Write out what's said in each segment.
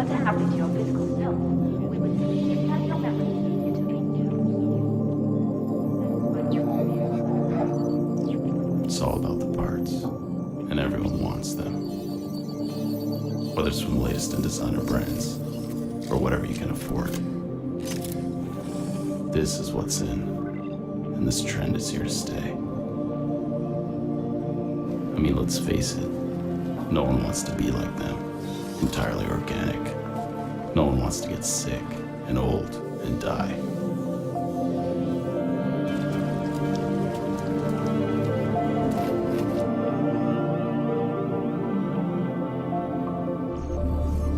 doesn't have retail physical sales. We would simply get Techtopia members into a new. It's all about the parts, and everyone wants them. Whether it's from the latest in designer brands, or whatever you can afford. This is what's in, and this trend is here to stay. I mean, let's face it, no one wants to be like them, entirely organic. No one wants to get sick and old and die.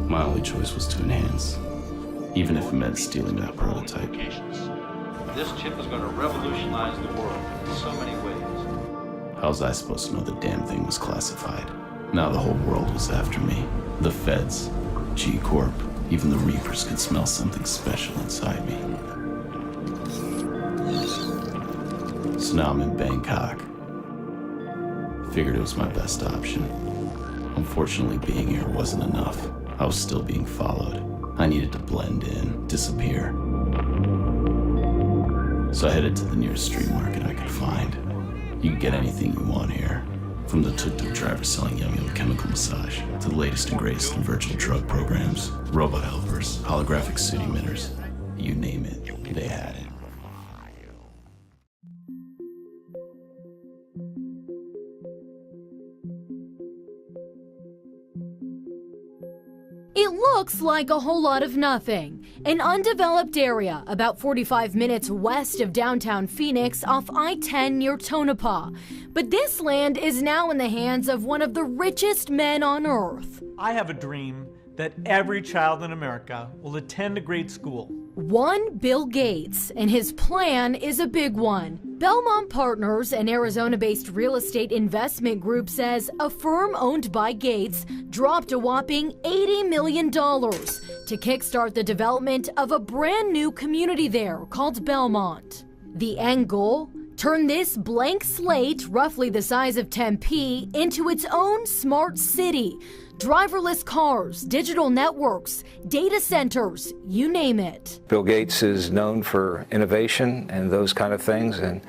My only choice was to enhance, even if it meant stealing that prototype. This chip is going to revolutionize the world in so many ways. How was I supposed to know the damn thing was classified? Now the whole world was after me. The feds, G-Corp, even the Reapers could smell something special inside me. So now I'm in Bangkok. Figured it was my best option. Unfortunately, being here wasn't enough. I was still being followed. I needed to blend in, disappear. So I headed to the nearest street market I could find. You can get anything you want here. From the tuk-tuk driver selling yum-yum chemical massage, to the latest and greatest in virtual drug programs, robot helpers, holographic suit emitters. You name it, they had it. It looks like a whole lot of nothing. An undeveloped area about 45 minutes west of downtown Phoenix off I-10 near Tonopah. But this land is now in the hands of one of the richest men on earth. I have a dream that every child in America will attend a great school. One Bill Gates, and his plan is a big one. Belmont Partners, an Arizona-based real estate investment group, says a firm owned by Gates dropped a whopping $80 million to kickstart the development of a brand new community there called Belmont. The end goal? Turn this blank slate, roughly the size of Tempe, into its own smart city. Driverless cars, digital networks, data centers, you name it. Bill Gates is known for innovation and those kind of things, and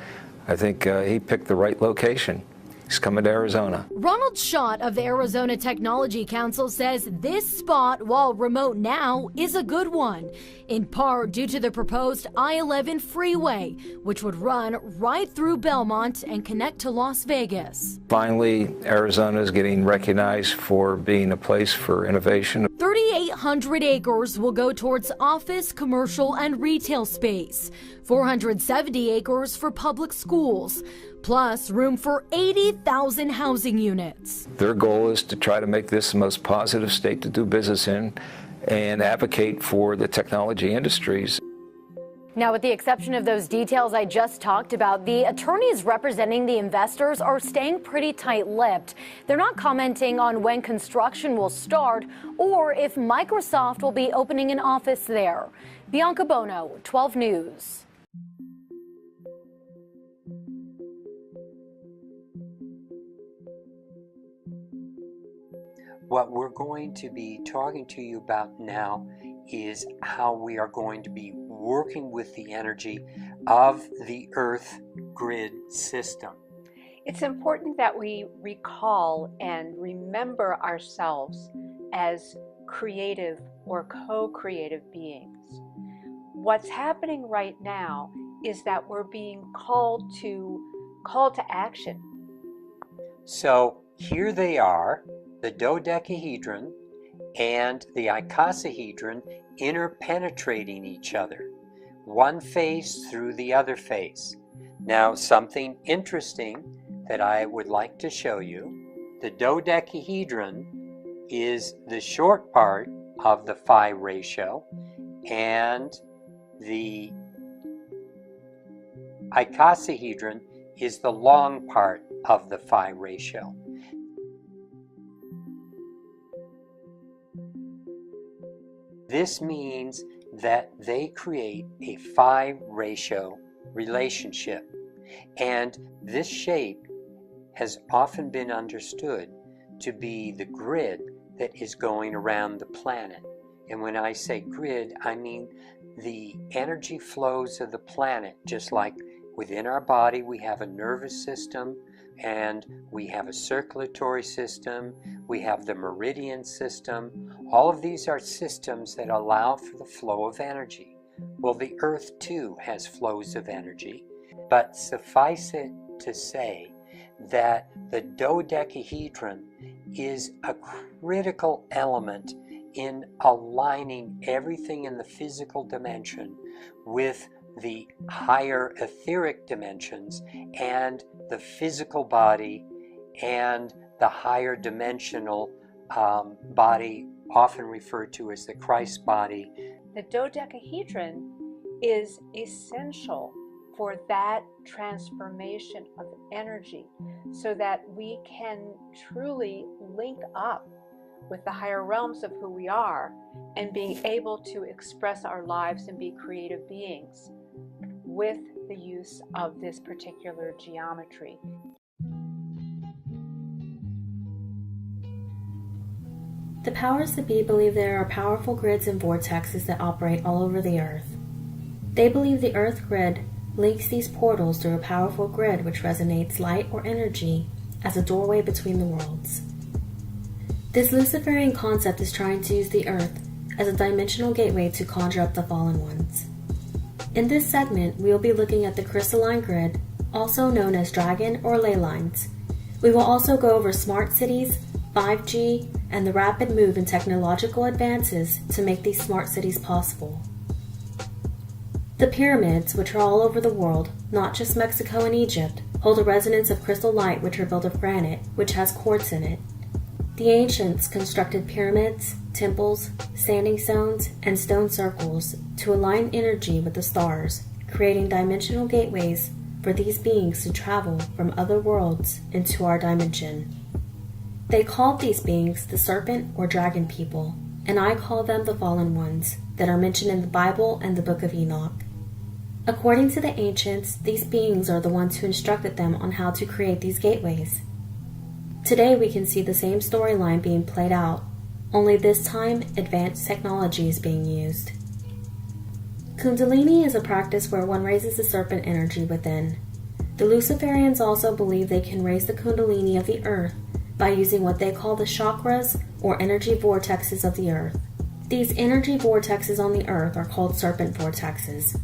I think he picked the right location. He's coming to Arizona. Ronald Schott of the Arizona Technology Council says this spot, while remote now, is a good one, in part due to the proposed I-11 freeway, which would run right through Belmont and connect to Las Vegas. Finally, Arizona is getting recognized for being a place for innovation. 3,800 acres will go towards office, commercial, and retail space. 470 acres for public schools, plus room for 80,000 housing units. Their goal is to try to make this the most positive state to do business in and advocate for the technology industries. Now, with the exception of those details I just talked about, the attorneys representing the investors are staying pretty tight-lipped. They're not commenting on when construction will start or if Microsoft will be opening an office there. Bianca Bono, 12 News. What we're going to be talking to you about now is how we are going to be working with the energy of the Earth grid system. It's important that we recall and remember ourselves as creative or co-creative beings. What's happening right now is that we're being called to action. So here they are, the dodecahedron and the icosahedron interpenetrating each other, one face through the other face. Now, something interesting that I would like to show you. The dodecahedron is the short part of the phi ratio, and the icosahedron is the long part of the phi ratio. This means that they create a phi ratio relationship, and this shape has often been understood to be the grid that is going around the planet. And when I say grid, I mean the energy flows of the planet, just like within our body we have a nervous system, and we have a circulatory system, we have the meridian system. All of these are systems that allow for the flow of energy. Well, the Earth too has flows of energy, but suffice it to say that the dodecahedron is a critical element in aligning everything in the physical dimension with the higher etheric dimensions and the physical body and the higher dimensional body, often referred to as the Christ body. The dodecahedron is essential for that transformation of energy so that we can truly link up with the higher realms of who we are and being able to express our lives and be creative beings with the use of this particular geometry. The powers that be believe there are powerful grids and vortexes that operate all over the Earth. They believe the Earth grid links these portals through a powerful grid which resonates light or energy as a doorway between the worlds. This Luciferian concept is trying to use the Earth as a dimensional gateway to conjure up the fallen ones. In this segment, we will be looking at the crystalline grid, also known as dragon or ley lines. We will also go over smart cities, 5G, and the rapid move in technological advances to make these smart cities possible. The pyramids, which are all over the world, not just Mexico and Egypt, hold a resonance of crystal light which are built of granite, which has quartz in it. The ancients constructed pyramids, temples, standing stones, and stone circles to align energy with the stars, creating dimensional gateways for these beings to travel from other worlds into our dimension. They called these beings the serpent or dragon people, and I call them the fallen ones that are mentioned in the Bible and the Book of Enoch. According to the ancients, these beings are the ones who instructed them on how to create these gateways. Today we can see the same storyline being played out, only this time advanced technology is being used. Kundalini is a practice where one raises the serpent energy within. The Luciferians also believe they can raise the Kundalini of the Earth by using what they call the chakras or energy vortexes of the Earth. These energy vortexes on the Earth are called serpent vortexes.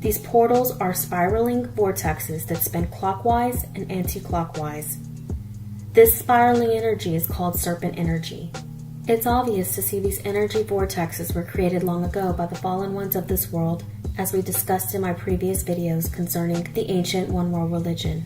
These portals are spiraling vortexes that spin clockwise and anti-clockwise. This spiraling energy is called serpent energy. It's obvious to see these energy vortexes were created long ago by the fallen ones of this world, as we discussed in my previous videos concerning the ancient One World religion.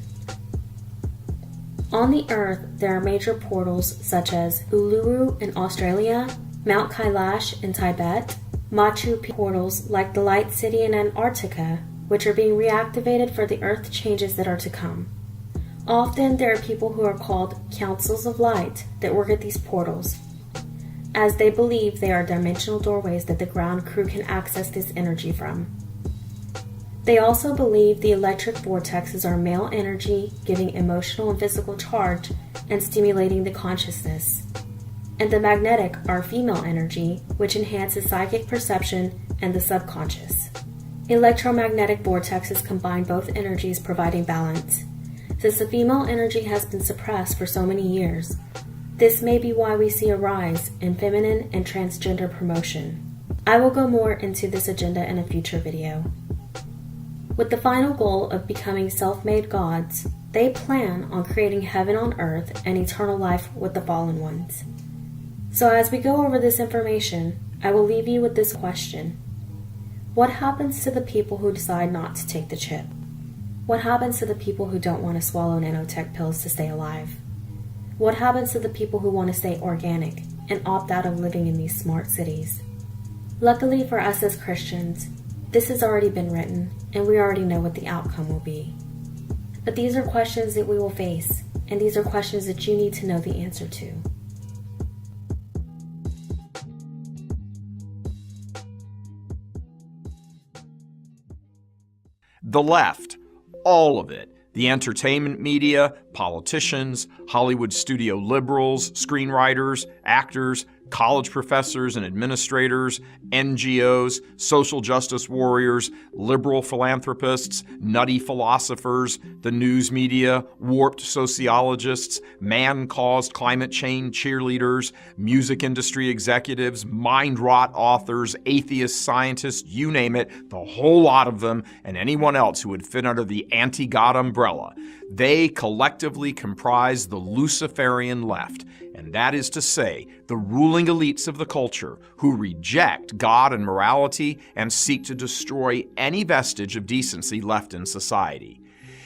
On the Earth, there are major portals such as Uluru in Australia, Mount Kailash in Tibet, Machu Picchu portals like the Light City in Antarctica, which are being reactivated for the Earth changes that are to come. Often there are people who are called Councils of Light that work at these portals, as they believe they are dimensional doorways that the ground crew can access this energy from. They also believe the electric vortexes are male energy, giving emotional and physical charge and stimulating the consciousness, and the magnetic are female energy, which enhances psychic perception and the subconscious. Electromagnetic vortexes combine both energies, providing balance. Since the female energy has been suppressed for so many years, this may be why we see a rise in feminine and transgender promotion. I will go more into this agenda in a future video. With the final goal of becoming self-made gods, they plan on creating heaven on earth and eternal life with the fallen ones. So as we go over this information, I will leave you with this question. What happens to the people who decide not to take the chip? What happens to the people who don't want to swallow nanotech pills to stay alive? What happens to the people who want to stay organic and opt out of living in these smart cities? Luckily for us as Christians, this has already been written, and we already know what the outcome will be. But these are questions that we will face, and these are questions that you need to know the answer to. The left, all of it. The entertainment media, politicians, Hollywood studio liberals, screenwriters, actors, college professors and administrators, NGOs, social justice warriors, liberal philanthropists, nutty philosophers, the news media, warped sociologists, man-caused climate change cheerleaders, music industry executives, mind-rot authors, atheist scientists, you name it, the whole lot of them, and anyone else who would fit under the anti-God umbrella. They collectively comprise the Luciferian left, and that is to say, the ruling elites of the culture who reject God and morality and seek to destroy any vestige of decency left in society.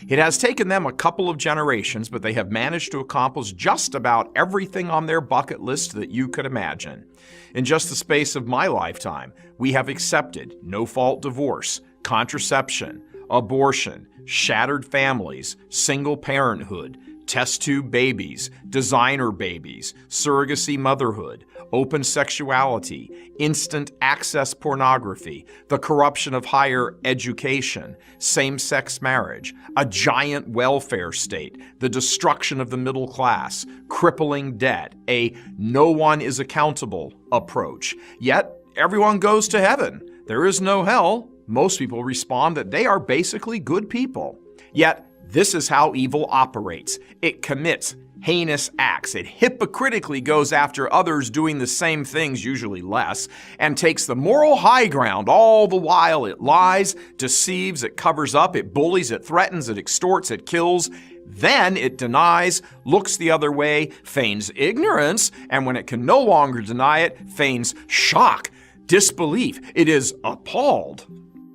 It has taken them a couple of generations, but they have managed to accomplish just about everything on their bucket list that you could imagine. In just the space of my lifetime, we have accepted no-fault divorce, contraception, abortion, shattered families, single parenthood, test tube babies, designer babies, surrogacy motherhood, open sexuality, instant access pornography, the corruption of higher education, same-sex marriage, a giant welfare state, the destruction of the middle class, crippling debt, a no one is accountable approach. Yet, everyone goes to heaven. There is no hell. Most people respond that they are basically good people. Yet, this is how evil operates. It commits heinous acts. It hypocritically goes after others doing the same things, usually less, and takes the moral high ground all the while it lies, deceives, it covers up, it bullies, it threatens, it extorts, it kills. Then it denies, looks the other way, feigns ignorance, and when it can no longer deny it, feigns shock, disbelief. It is appalled.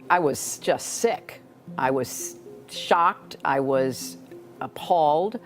I was just sick. I was shocked. I was appalled.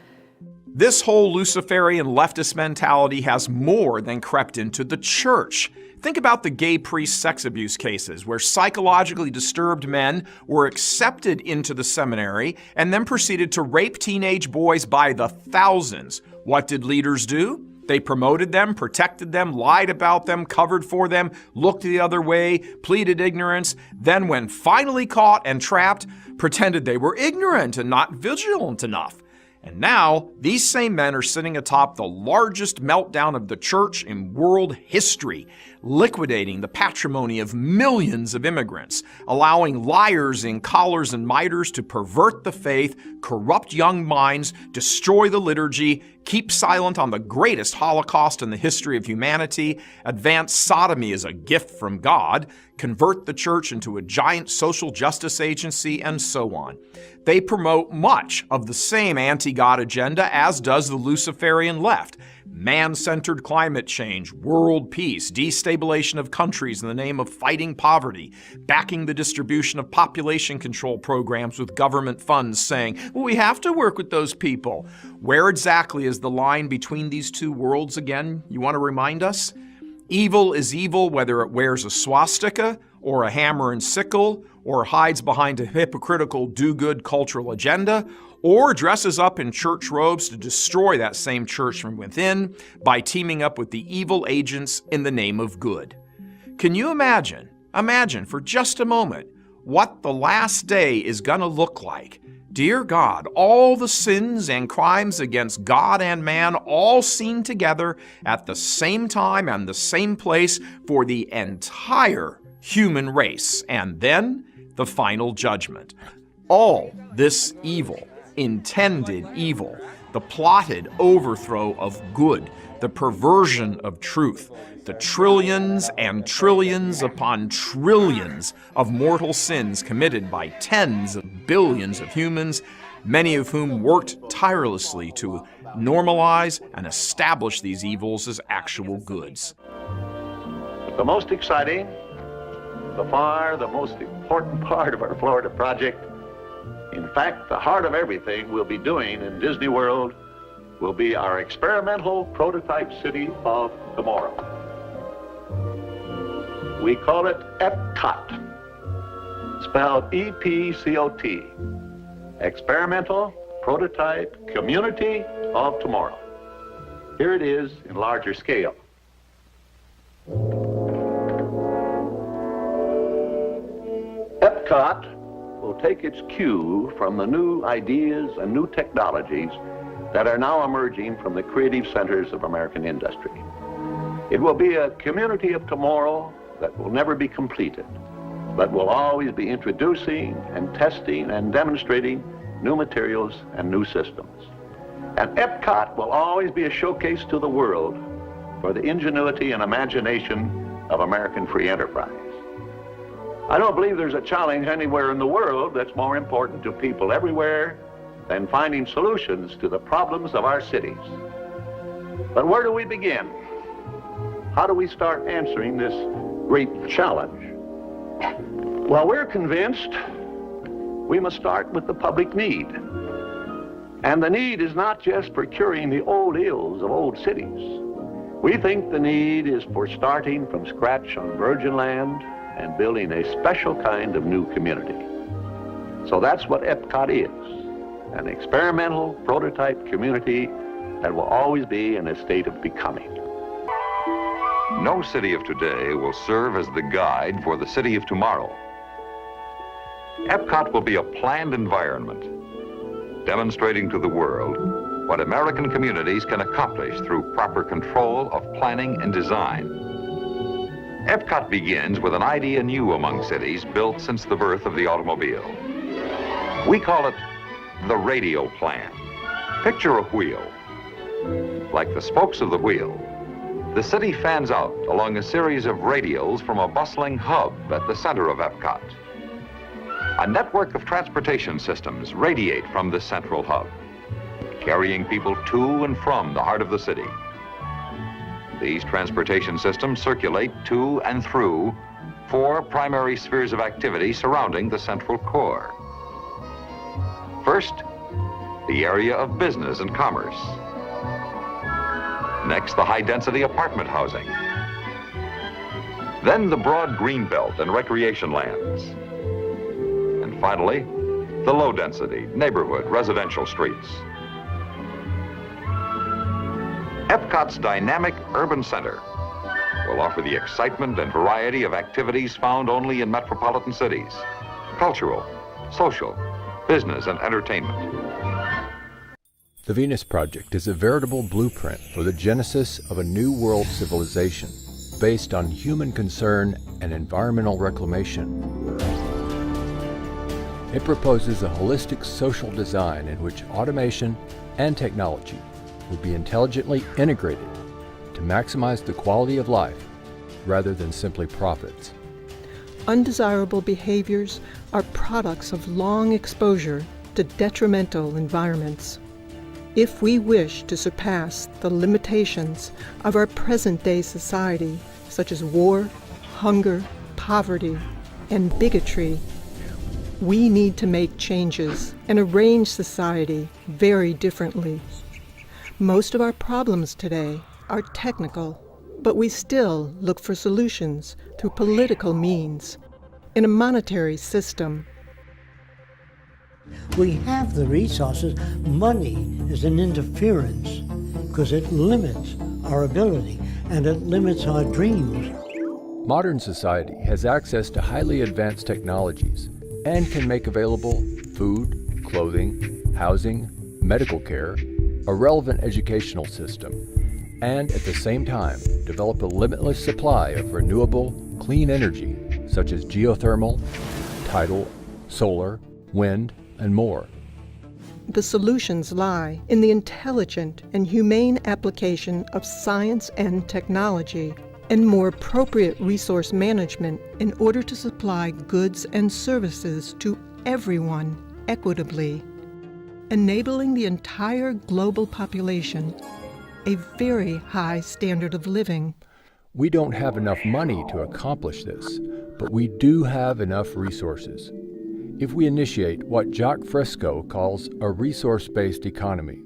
This whole Luciferian leftist mentality has more than crept into the church. Think about the gay priest sex abuse cases where psychologically disturbed men were accepted into the seminary and then proceeded to rape teenage boys by the thousands. What did leaders do? They promoted them, protected them, lied about them, covered for them, looked the other way, pleaded ignorance, then when finally caught and trapped, pretended they were ignorant and not vigilant enough. And now, these same men are sitting atop the largest meltdown of the church in world history, liquidating the patrimony of millions of immigrants, allowing liars in collars and miters to pervert the faith, corrupt young minds, destroy the liturgy, keep silent on the greatest Holocaust in the history of humanity, advance sodomy as a gift from God, convert the church into a giant social justice agency, and so on. They promote much of the same anti-God agenda as does the Luciferian left. Man-centered climate change, world peace, destabilization of countries in the name of fighting poverty, backing the distribution of population control programs with government funds saying, well, we have to work with those people. Where exactly is the line between these two worlds again? You want to remind us? Evil is evil whether it wears a swastika or a hammer and sickle or hides behind a hypocritical do-good cultural agenda or dresses up in church robes to destroy that same church from within by teaming up with the evil agents in the name of good. Can you imagine for just a moment, what the last day is going to look like? Dear God, all the sins and crimes against God and man all seen together at the same time and the same place for the entire human race, and then the final judgment. All this evil, intended evil, the plotted overthrow of good, the perversion of truth, the trillions and trillions upon trillions of mortal sins committed by tens of billions of humans, many of whom worked tirelessly to normalize and establish these evils as actual goods. The most exciting, the most important part of our Florida project, in fact, the heart of everything we'll be doing in Disney World will be our experimental prototype city of tomorrow. We call it Epcot, spelled E-P-C-O-T, Experimental Prototype Community of Tomorrow. Here it is in larger scale. Epcot will take its cue from the new ideas and new technologies that are now emerging from the creative centers of American industry. It will be a community of tomorrow that will never be completed, but will always be introducing and testing and demonstrating new materials and new systems. And Epcot will always be a showcase to the world for the ingenuity and imagination of American free enterprise. I don't believe there's a challenge anywhere in the world that's more important to people everywhere than finding solutions to the problems of our cities. But where do we begin? How do we start answering this great challenge? Well, we're convinced we must start with the public need. And the need is not just for curing the old ills of old cities. We think the need is for starting from scratch on virgin land and building a special kind of new community. So that's what Epcot is, an experimental prototype community that will always be in a state of becoming. No city of today will serve as the guide for the city of tomorrow. Epcot will be a planned environment, demonstrating to the world what American communities can accomplish through proper control of planning and design. Epcot begins with an idea new among cities built since the birth of the automobile. We call it the radial plan. Picture a wheel. Like the spokes of the wheel, the city fans out along a series of radials from a bustling hub at the center of Epcot. A network of transportation systems radiate from this central hub, carrying people to and from the heart of the city. These transportation systems circulate to and through 4 primary spheres of activity surrounding the central core. First, the area of business and commerce. Next, the high-density apartment housing. Then the broad greenbelt and recreation lands. And finally, the low-density neighborhood residential streets. Epcot's dynamic urban center will offer the excitement and variety of activities found only in metropolitan cities: cultural, social, business, and entertainment. The Venus Project is a veritable blueprint for the genesis of a new world civilization based on human concern and environmental reclamation. It proposes a holistic social design in which automation and technology will be intelligently integrated to maximize the quality of life rather than simply profits. Undesirable behaviors are products of long exposure to detrimental environments. If we wish to surpass the limitations of our present-day society, such as war, hunger, poverty, and bigotry, we need to make changes and arrange society very differently. Most of our problems today are technical, but we still look for solutions through political means in a monetary system. We have the resources. Money is an interference because it limits our ability and it limits our dreams. Modern society has access to highly advanced technologies and can make available food, clothing, housing, medical care, a relevant educational system, and at the same time develop a limitless supply of renewable, clean energy such as geothermal, tidal, solar, wind, and more. The solutions lie in the intelligent and humane application of science and technology and more appropriate resource management in order to supply goods and services to everyone equitably, enabling the entire global population a very high standard of living. We don't have enough money to accomplish this, but we do have enough resources. If we initiate what Jacques Fresco calls a resource-based economy,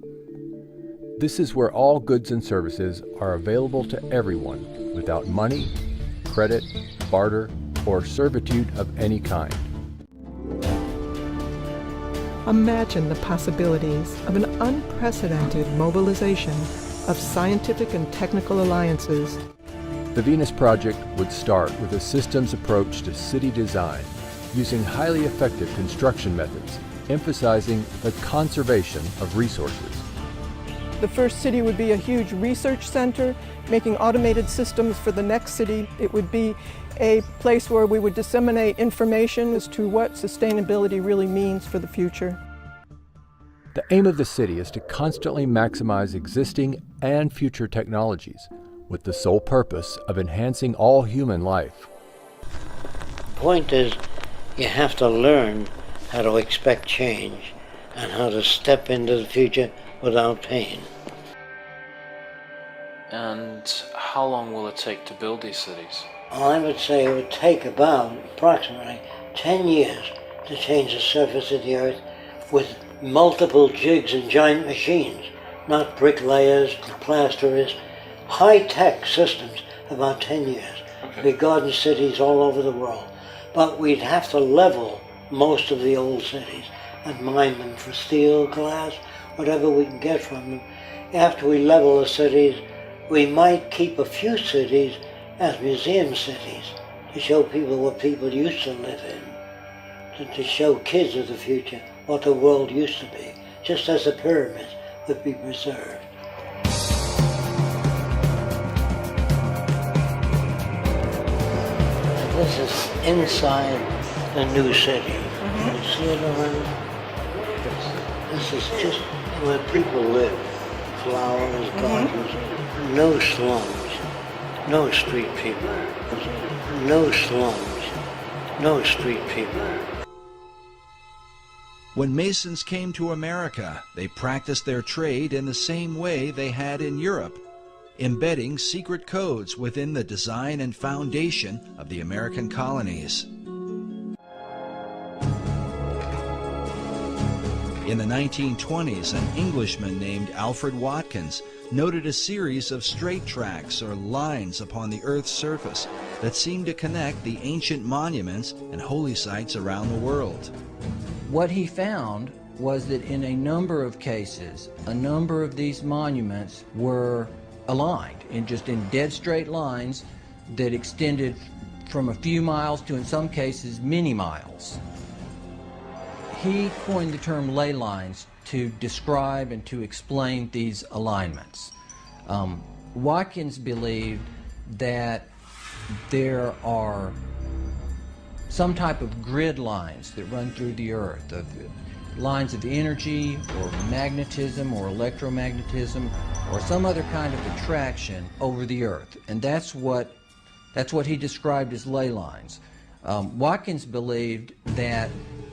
this is where all goods and services are available to everyone without money, credit, barter, or servitude of any kind. Imagine the possibilities of an unprecedented mobilization of scientific and technical alliances. The Venus Project would start with a systems approach to city design, using highly effective construction methods, emphasizing the conservation of resources. The first city would be a huge research center, making automated systems for the next city. It would be a place where we would disseminate information as to what sustainability really means for the future. The aim of the city is to constantly maximize existing and future technologies with the sole purpose of enhancing all human life. The point is, you have to learn how to expect change and how to step into the future without pain. And how long will it take to build these cities? I would say it would take about approximately 10 years to change the surface of the earth with multiple jigs and giant machines, not bricklayers, plasterers, high-tech systems, about 10 years. Big garden cities all over the world. But we'd have to level most of the old cities and mine them for steel, glass, whatever we can get from them. After we level the cities, we might keep a few cities as museum cities to show people what people used to live in, to show kids of the future what the world used to be, just as the pyramids would be preserved. This is inside the new city. You see it around? This is just where people live. Flowers, gardens, no slums, no street people. No slums, no street people. When Masons came to America, they practiced their trade in the same way they had in Europe, embedding secret codes within the design and foundation of the American colonies. In the 1920s, an Englishman named Alfred Watkins noted a series of straight tracks or lines upon the Earth's surface that seemed to connect the ancient monuments and holy sites around the world. What he found was that in a number of cases, a number of these monuments were aligned in dead straight lines that extended from a few miles to, in some cases, many miles. He coined the term ley lines to describe and to explain these alignments. Watkins believed that there are some type of grid lines that run through the earth, of lines of energy or magnetism or electromagnetism or some other kind of attraction over the earth, and that's what he described as ley lines. Watkins believed that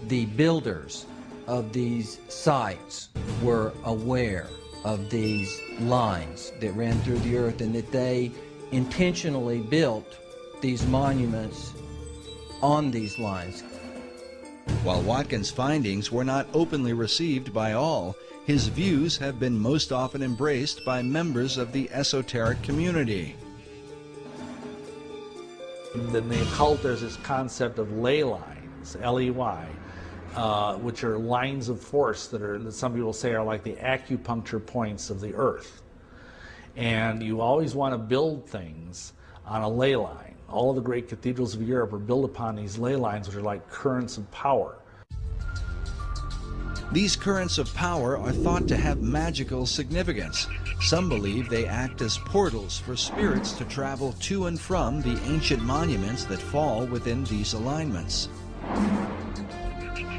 the builders of these sites were aware of these lines that ran through the earth and that they intentionally built these monuments on these lines. While Watkins' findings were not openly received by all, his views have been most often embraced by members of the esoteric community. In the occult, there's this concept of ley lines, L-E-Y, which are lines of force that some people say are like the acupuncture points of the earth. And you always want to build things on a ley line. All of the great cathedrals of Europe are built upon these ley lines, which are like currents of power. These currents of power are thought to have magical significance. Some believe they act as portals for spirits to travel to and from the ancient monuments that fall within these alignments.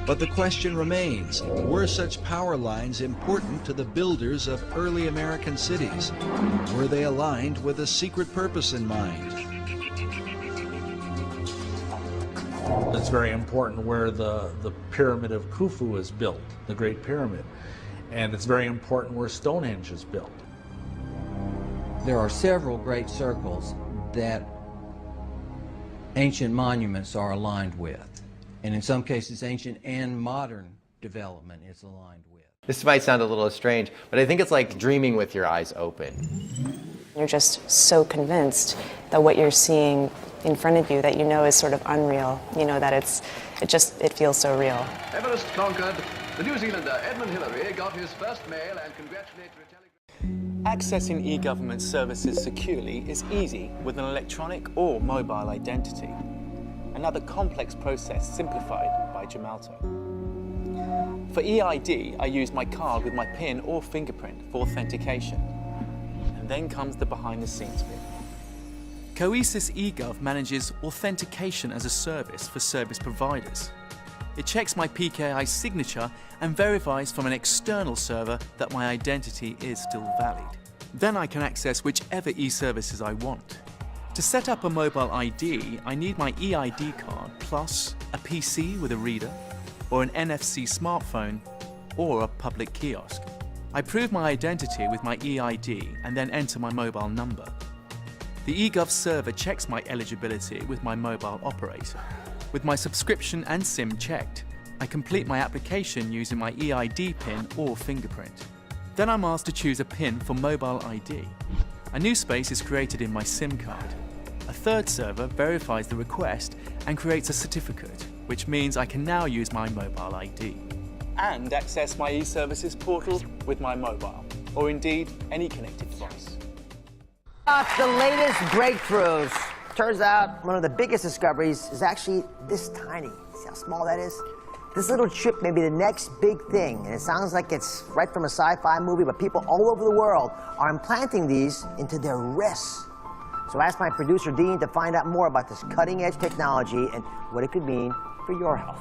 But the question remains, were such power lines important to the builders of early American cities? Were they aligned with a secret purpose in mind? It's very important where the pyramid of Khufu is built, the Great Pyramid. And it's very important where Stonehenge is built. There are several great circles that ancient monuments are aligned with. And in some cases, ancient and modern development is aligned with. This might sound a little strange, but I think it's like dreaming with your eyes open. You're just so convinced that what you're seeing in front of you that you know is sort of unreal. You know that it feels so real. Everest conquered. The New Zealander Edmund Hillary got his first mail and congratulatory telegram. Accessing e-government services securely is easy with an electronic or mobile identity. Another complex process simplified by Gemalto. For EID, I use my card with my PIN or fingerprint for authentication. And then comes the behind-the-scenes bit. Coesis eGov manages authentication as a service for service providers. It checks my PKI signature and verifies from an external server that my identity is still valid. Then I can access whichever e-services I want. To set up a mobile ID, I need my EID card plus a PC with a reader, or an NFC smartphone, or a public kiosk. I prove my identity with my EID and then enter my mobile number. The eGov server checks my eligibility with my mobile operator. With my subscription and SIM checked, I complete my application using my EID PIN or fingerprint. Then I'm asked to choose a PIN for mobile ID. A new space is created in my SIM card. A third server verifies the request and creates a certificate, which means I can now use my mobile ID. And access my e-services portal with my mobile, or indeed any connected device. The latest breakthroughs. Turns out one of the biggest discoveries is actually this tiny. See how small that is? This little chip may be the next big thing, and it sounds like it's right from a sci-fi movie, but people all over the world are implanting these into their wrists. So I asked my producer, Dean, to find out more about this cutting-edge technology and what it could mean for your health.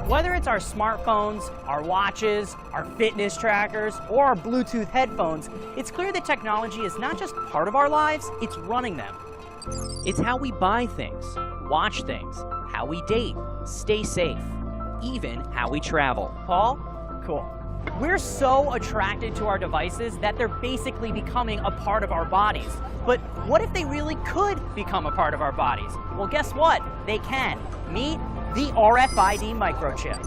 Whether it's our smartphones, our watches, our fitness trackers, or our Bluetooth headphones, it's clear that technology is not just part of our lives, it's running them. It's how we buy things, watch things, how we date, stay safe, even how we travel. Paul? Cool. We're so attracted to our devices that they're basically becoming a part of our bodies. But what if they really could become a part of our bodies? Well, guess what? They can. Meet the RFID microchip.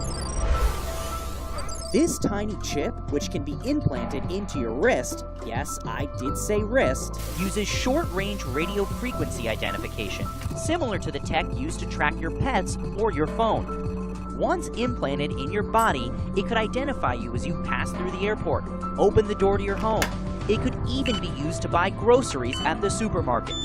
This tiny chip, which can be implanted into your wrist, yes, I did say wrist, uses short-range radio frequency identification, similar to the tech used to track your pets or your phone. Once implanted in your body, it could identify you as you pass through the airport, open the door to your home. It could even be used to buy groceries at the supermarket.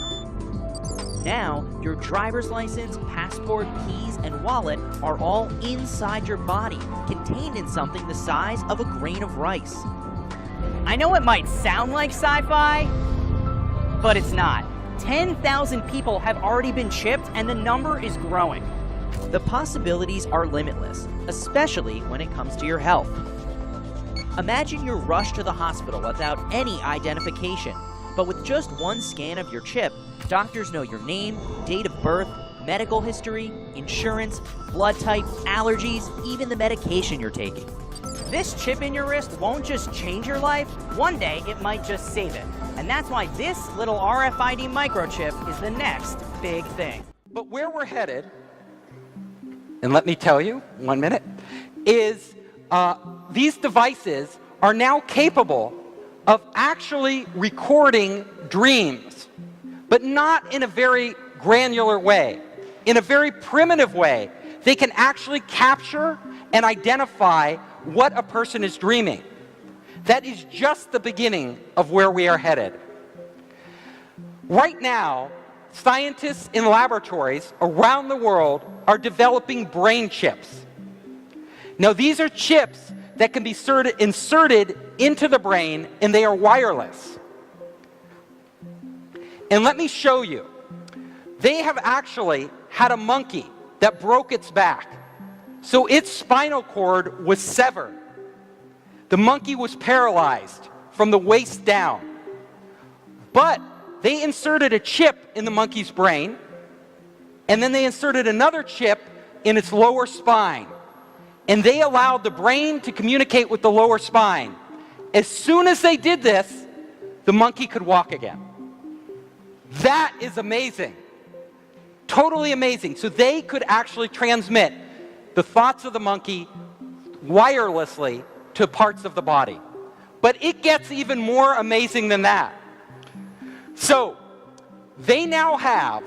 Now, your driver's license, passport, keys, and wallet are all inside your body, contained in something the size of a grain of rice. I know it might sound like sci-fi, but it's not. 10,000 people have already been chipped, and the number is growing. The possibilities are limitless, especially when it comes to your health. Imagine you're rushed to the hospital without any identification, but with just one scan of your chip, doctors know your name, date of birth, medical history, insurance, blood type, allergies, even the medication you're taking. This chip in your wrist won't just change your life, one day it might just save it. And that's why this little RFID microchip is the next big thing. But where we're headed, and let me tell you, 1 minute, is these devices are now capable of actually recording dreams, but not in a very granular way, in a very primitive way. They can actually capture and identify what a person is dreaming. That is just the beginning of where we are headed. Right now, scientists in laboratories around the world are developing brain chips. Now, these are chips that can be inserted into the brain, and they are wireless. And let me show you. They have actually had a monkey that broke its back. So its spinal cord was severed. The monkey was paralyzed from the waist down. But they inserted a chip in the monkey's brain, and then they inserted another chip in its lower spine. And they allowed the brain to communicate with the lower spine. As soon as they did this, the monkey could walk again. That is amazing. Totally amazing. So they could actually transmit the thoughts of the monkey wirelessly to parts of the body. But it gets even more amazing than that. So they now have,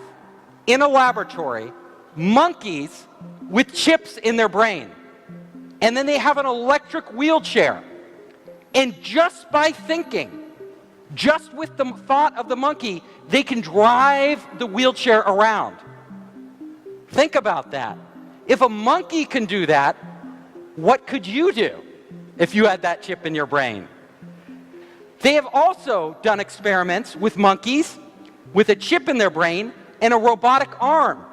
in a laboratory, monkeys with chips in their brain. And then they have an electric wheelchair. And just by thinking, just with the thought of the monkey, they can drive the wheelchair around. Think about that. If a monkey can do that, what could you do if you had that chip in your brain? They have also done experiments with monkeys with a chip in their brain and a robotic arm.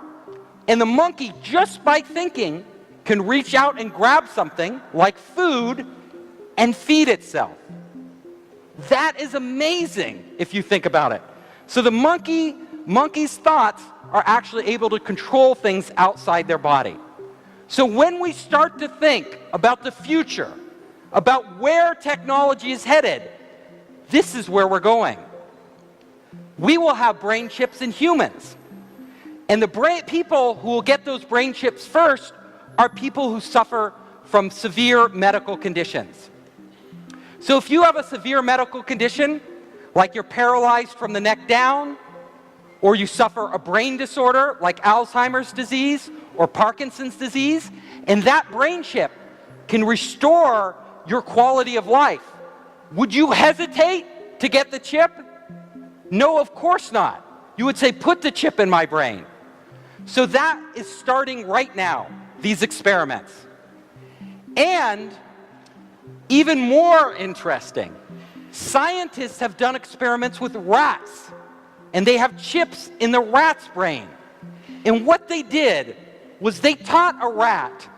And the monkey, just by thinking, can reach out and grab something like food and feed itself. That is amazing if you think about it. So the monkey's thoughts are actually able to control things outside their body. So when we start to think about the future, about where technology is headed, this is where we're going. We will have brain chips in humans. And the people who will get those brain chips first are people who suffer from severe medical conditions. So if you have a severe medical condition, like you're paralyzed from the neck down, or you suffer a brain disorder like Alzheimer's disease or Parkinson's disease, and that brain chip can restore your quality of life, would you hesitate to get the chip? No, of course not. You would say, put the chip in my brain. So that is starting right now, these experiments. And even more interesting, scientists have done experiments with rats, and they have chips in the rat's brain. And what they did was they taught a rat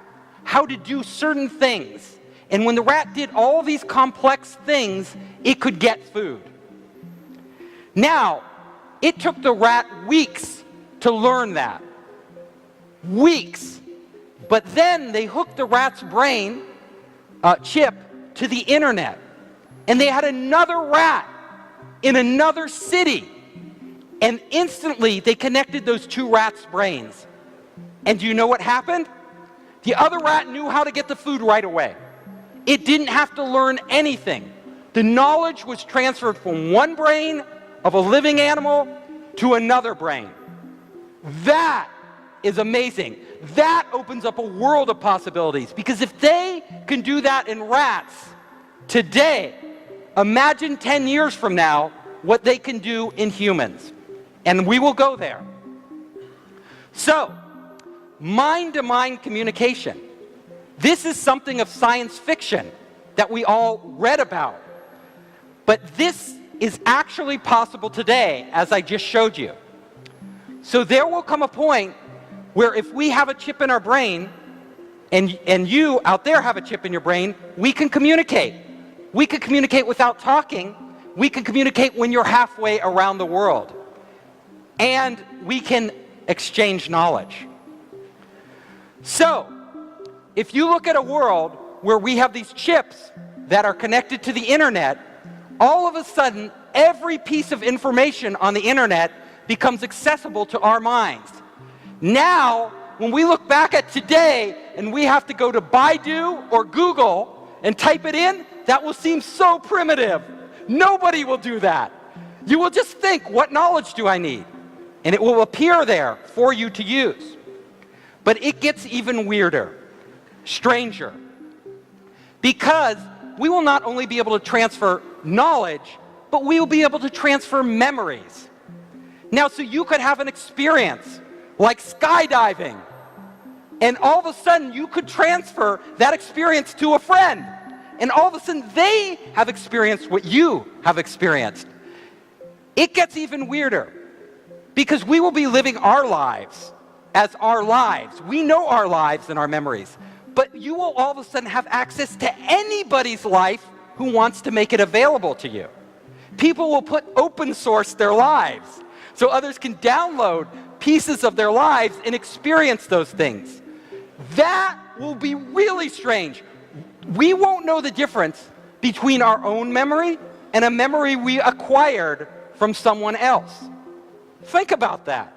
how to do certain things. And when the rat did all these complex things, it could get food. Now, it took the rat weeks to learn that. Weeks. But then they hooked the rat's brain chip to the internet. And they had another rat in another city. And instantly they connected those two rats' brains. And do you know what happened? The other rat knew how to get the food right away. It didn't have to learn anything. The knowledge was transferred from one brain of a living animal to another brain. That is amazing. That opens up a world of possibilities, because if they can do that in rats today, imagine 10 years from now what they can do in humans. And we will go there. So, mind-to-mind communication. This is something of science fiction that we all read about. But this is actually possible today, as I just showed you. So there will come a point where if we have a chip in our brain, and you out there have a chip in your brain, we can communicate. We can communicate without talking. We can communicate when you're halfway around the world. And we can exchange knowledge. So, if you look at a world where we have these chips that are connected to the internet, all of a sudden, every piece of information on the internet becomes accessible to our minds. Now, when we look back at today and we have to go to Baidu or Google and type it in, that will seem so primitive. Nobody will do that. You will just think, what knowledge do I need? And it will appear there for you to use. But it gets even weirder, stranger. Because we will not only be able to transfer knowledge, but we will be able to transfer memories. Now, so you could have an experience like skydiving, and all of a sudden you could transfer that experience to a friend, and all of a sudden they have experienced what you have experienced. It gets even weirder, because we will be living our lives as our lives. We know our lives and our memories, but you will all of a sudden have access to anybody's life who wants to make it available to you. People will open source their lives so others can download pieces of their lives and experience those things. That will be really strange. We won't know the difference between our own memory and a memory we acquired from someone else. Think about that.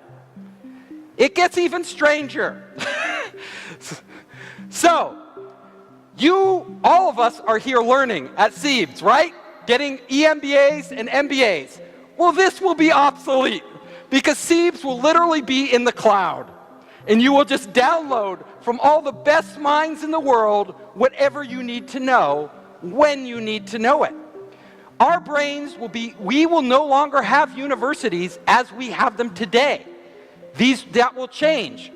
It gets even stranger. So, all of us are here learning at Siebes, right? Getting EMBAs and MBAs. Well, this will be obsolete, because Siebes will literally be in the cloud. And you will just download from all the best minds in the world whatever you need to know when you need to know it. Our brains we will no longer have universities as we have them today. That will change.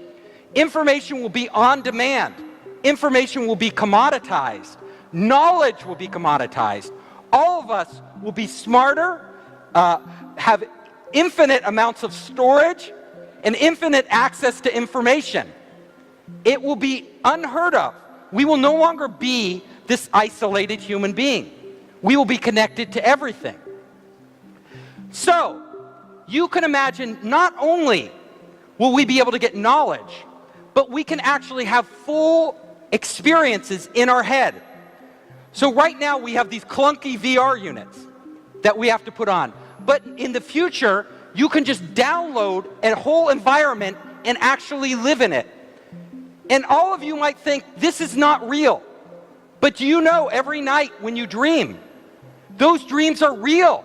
Information will be on demand. Information will be commoditized. Knowledge will be commoditized. All of us will be smarter, have infinite amounts of storage, and infinite access to information. It will be unheard of. We will no longer be this isolated human being. We will be connected to everything. So, you can imagine not only will we be able to get knowledge, but we can actually have full experiences in our head. So right now we have these clunky VR units that we have to put on. But in the future, you can just download a whole environment and actually live in it. And all of you might think, this is not real. But do you know every night when you dream, those dreams are real.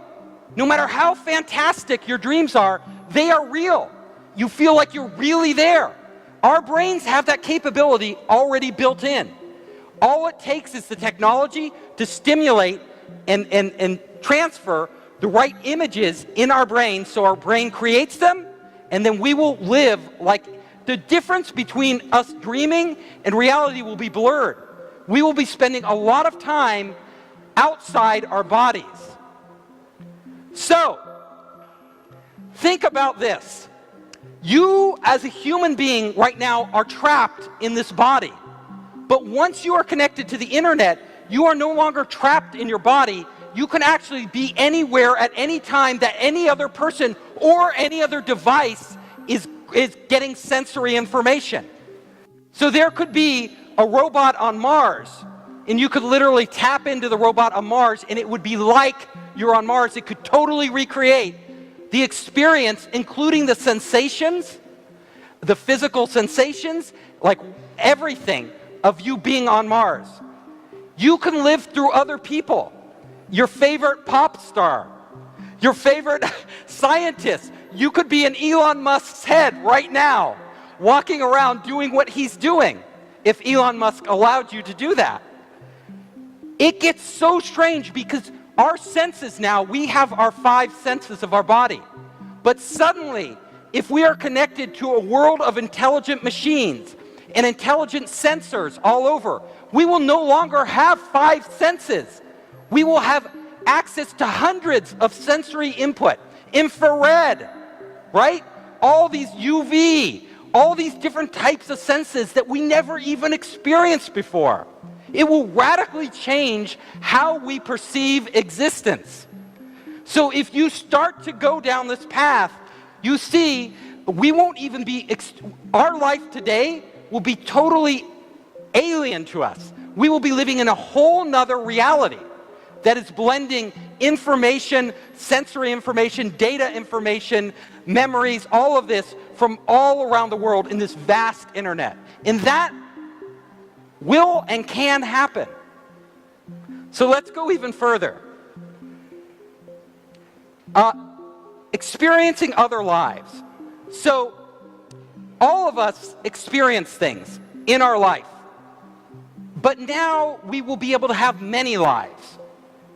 No matter how fantastic your dreams are, they are real. You feel like you're really there. Our brains have that capability already built in. All it takes is the technology to stimulate and transfer the right images in our brain so our brain creates them, and then we will live like the difference between us dreaming and reality will be blurred. We will be spending a lot of time outside our bodies. So, think about this. You, as a human being right now, are trapped in this body. But once you are connected to the internet, you are no longer trapped in your body. You can actually be anywhere at any time that any other person or any other device is getting sensory information. So there could be a robot on Mars, and you could literally tap into the robot on Mars, and it would be like you're on Mars. It could totally recreate the experience, including the sensations, the physical sensations, like everything of you being on Mars. You can live through other people, your favorite pop star, your favorite scientist. You could be in Elon Musk's head right now, walking around doing what he's doing, if Elon Musk allowed you to do that. It gets so strange because our senses now, we have our 5 senses of our body. But suddenly, if we are connected to a world of intelligent machines and intelligent sensors all over, we will no longer have 5 senses. We will have access to hundreds of sensory input, infrared, right? All these UV, all these different types of senses that we never even experienced before. It will radically change how we perceive existence. So if you start to go down this path, you see, we won't even be, our life today will be totally alien to us. We will be living in a whole nother reality that is blending information, sensory information, data information, memories, all of this from all around the world in this vast internet. And that will and can happen. So let's go even further. Experiencing other lives. So all of us experience things in our life. But now we will be able to have many lives.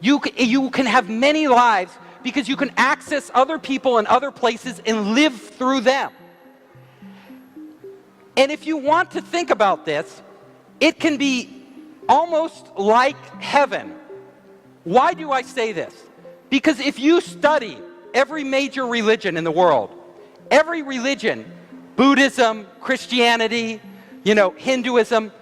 You can have many lives because you can access other people and other places and live through them. And if you want to think about this, it can be almost like heaven. Why do I say this? Because if you study every major religion in the world, every religion, Buddhism, Christianity, Hinduism,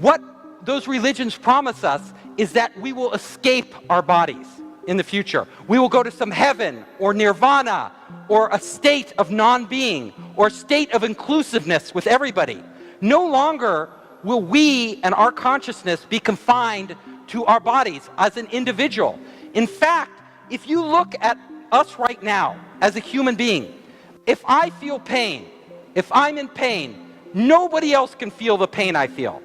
what those religions promise us is that we will escape our bodies in the future. We will go to some heaven or nirvana or a state of non-being or a state of inclusiveness with everybody. No longer will we and our consciousness be confined to our bodies as an individual. In fact, if you look at us right now as a human being, if I feel pain, if I'm in pain, nobody else can feel the pain I feel.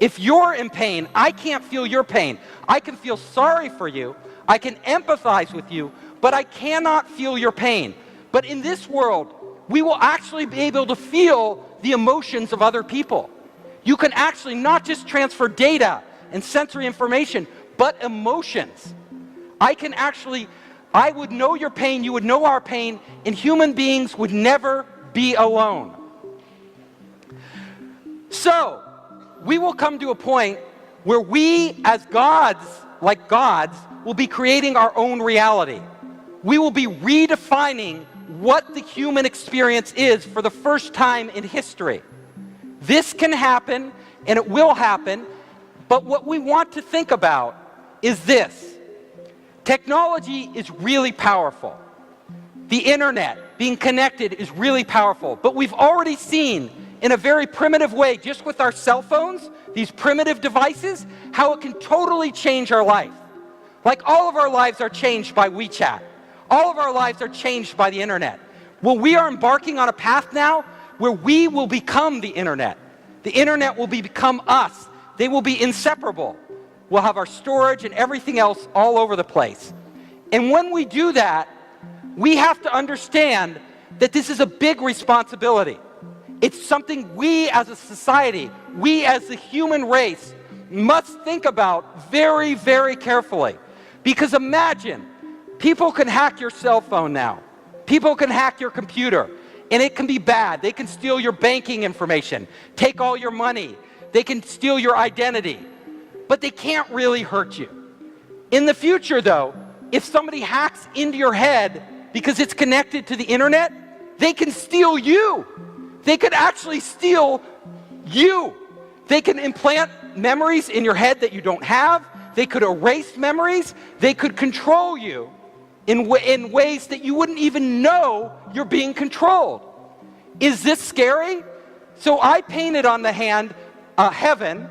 If you're in pain, I can't feel your pain. I can feel sorry for you, I can empathize with you, but I cannot feel your pain. But in this world, we will actually be able to feel the emotions of other people. You can actually not just transfer data and sensory information, but emotions. I would know your pain, you would know our pain, and human beings would never be alone. So, we will come to a point where we, as gods, like gods, will be creating our own reality. We will be redefining what the human experience is for the first time in history. This can happen, and it will happen, but what we want to think about is this. Technology is really powerful. The internet, being connected, is really powerful, but we've already seen in a very primitive way, just with our cell phones, these primitive devices, how it can totally change our life. Like all of our lives are changed by WeChat. All of our lives are changed by the internet. Well, we are embarking on a path now where we will become the internet. The internet will become us. They will be inseparable. We'll have our storage and everything else all over the place. And when we do that, we have to understand that this is a big responsibility. It's something we as a society, we as the human race, must think about very, very carefully. Because imagine, people can hack your cell phone now. People can hack your computer, and it can be bad. They can steal your banking information, take all your money. They can steal your identity, but they can't really hurt you. In the future, though, if somebody hacks into your head because it's connected to the internet, they can steal you. They could actually steal you. They can implant memories in your head that you don't have. They could erase memories. They could control you in ways that you wouldn't even know you're being controlled. Is this scary? So I painted on the hand a heaven,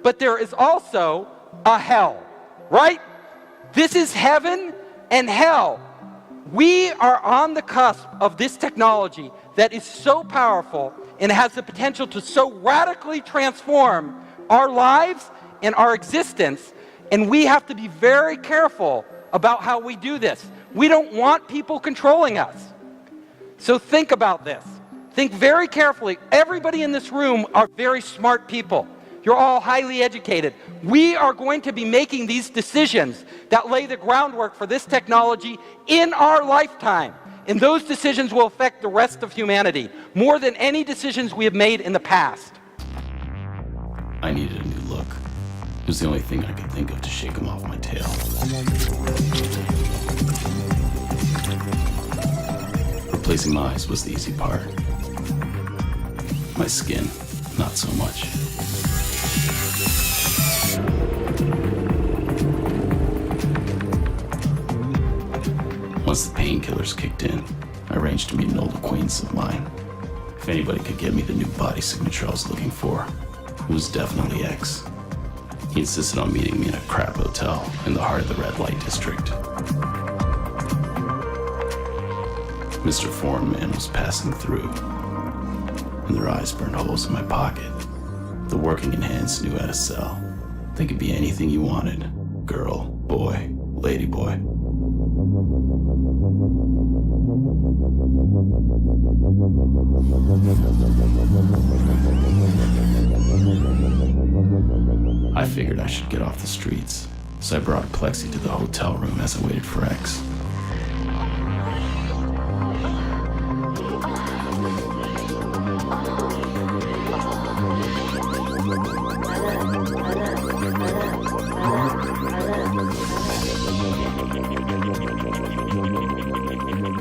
but there is also a hell, right? This is heaven and hell. We are on the cusp of this technology that is so powerful and has the potential to so radically transform our lives and our existence, and we have to be very careful about how we do this. We don't want people controlling us. So think about this. Think very carefully. Everybody in this room are very smart people. You're all highly educated. We are going to be making these decisions that lay the groundwork for this technology in our lifetime. And those decisions will affect the rest of humanity more than any decisions we have made in the past. I needed a new look. It was the only thing I could think of to shake him off my tail. Replacing my eyes was the easy part. My skin, not so much. Once the painkillers kicked in, I arranged to meet an old acquaintance of mine. If anybody could get me the new body signature I was looking for, it was definitely X. He insisted on meeting me in a crap hotel in the heart of the red light district. Mr. Foreign Man was passing through, and their eyes burned holes in my pocket. The working enhanced knew how to sell. They could be anything you wanted. Girl, boy, lady boy. I figured I should get off the streets, so I brought Plexi to the hotel room as I waited for X.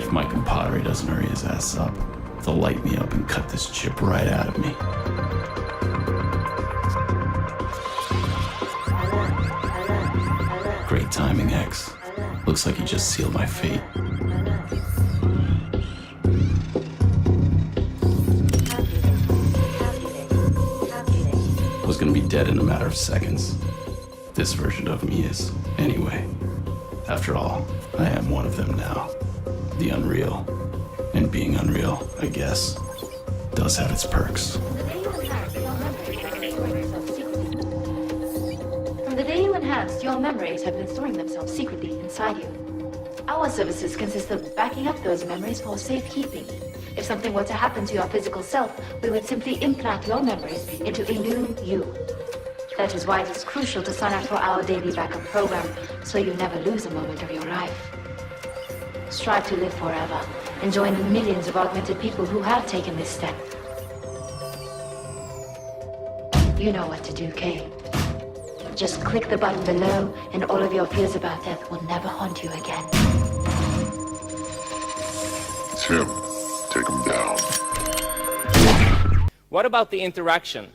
If my compadre doesn't hurry his ass up, they'll light me up and cut this chip right out of me. Great timing, X. Looks like you just sealed my fate. I was gonna be dead in a matter of seconds. This version of me is, anyway. After all, I am one of them now. The unreal. And being unreal, I guess, does have its perks. From the day you enhanced, your memories have been storing themselves secretly inside you. Our services consist of backing up those memories for safekeeping. If something were to happen to your physical self, we would simply implant your memories into a new you. That is why it is crucial to sign up for our daily backup program, so you never lose a moment of your life. Strive to live forever and join the millions of augmented people who have taken this step. You know what to do, Kay. Just click the button below, and all of your fears about death will never haunt you again. It's him. Take him down. What about the interaction?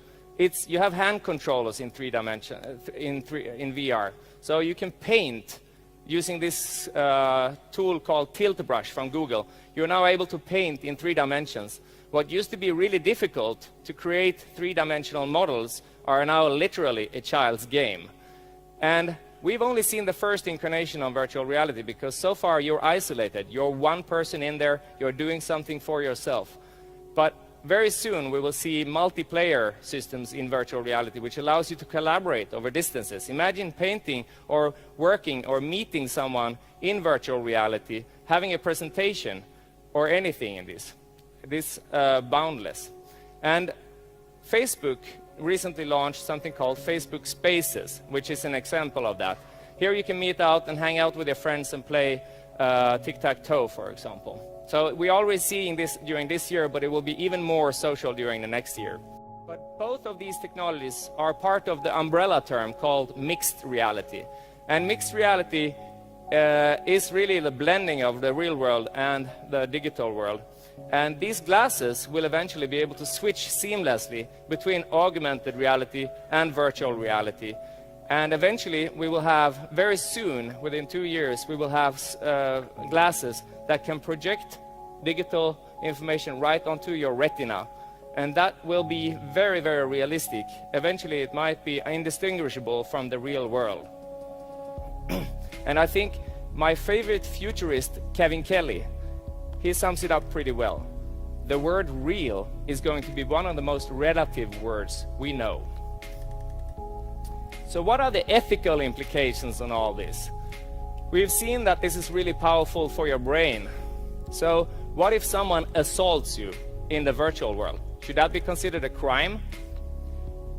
You have hand controllers in 3 dimension in VR, so you can paint using this tool called Tilt Brush from Google. You're now able to paint in 3 dimensions. What used to be really difficult to create 3-dimensional models are now literally a child's game. And we've only seen the first incarnation of virtual reality because so far you're isolated. You're one person in there, you're doing something for yourself. But very soon we will see multiplayer systems in virtual reality, which allows you to collaborate over distances. Imagine painting or working or meeting someone in virtual reality, having a presentation or anything in this. This boundless. And Facebook recently launched something called Facebook Spaces, which is an example of that. Here you can meet out and hang out with your friends and play tic-tac-toe, for example. So we're already seeing this during this year, but it will be even more social during the next year. But both of these technologies are part of the umbrella term called mixed reality. And mixed reality is really the blending of the real world and the digital world. And these glasses will eventually be able to switch seamlessly between augmented reality and virtual reality. And eventually we will have, very soon, within 2 years, we will have glasses that can project digital information right onto your retina. And that will be very, very realistic. Eventually it might be indistinguishable from the real world. And I think my favorite futurist, Kevin Kelly, he sums it up pretty well. The word real is going to be one of the most relative words we know. So what are the ethical implications on all this? We've seen that this is really powerful for your brain. So what if someone assaults you in the virtual world? Should that be considered a crime?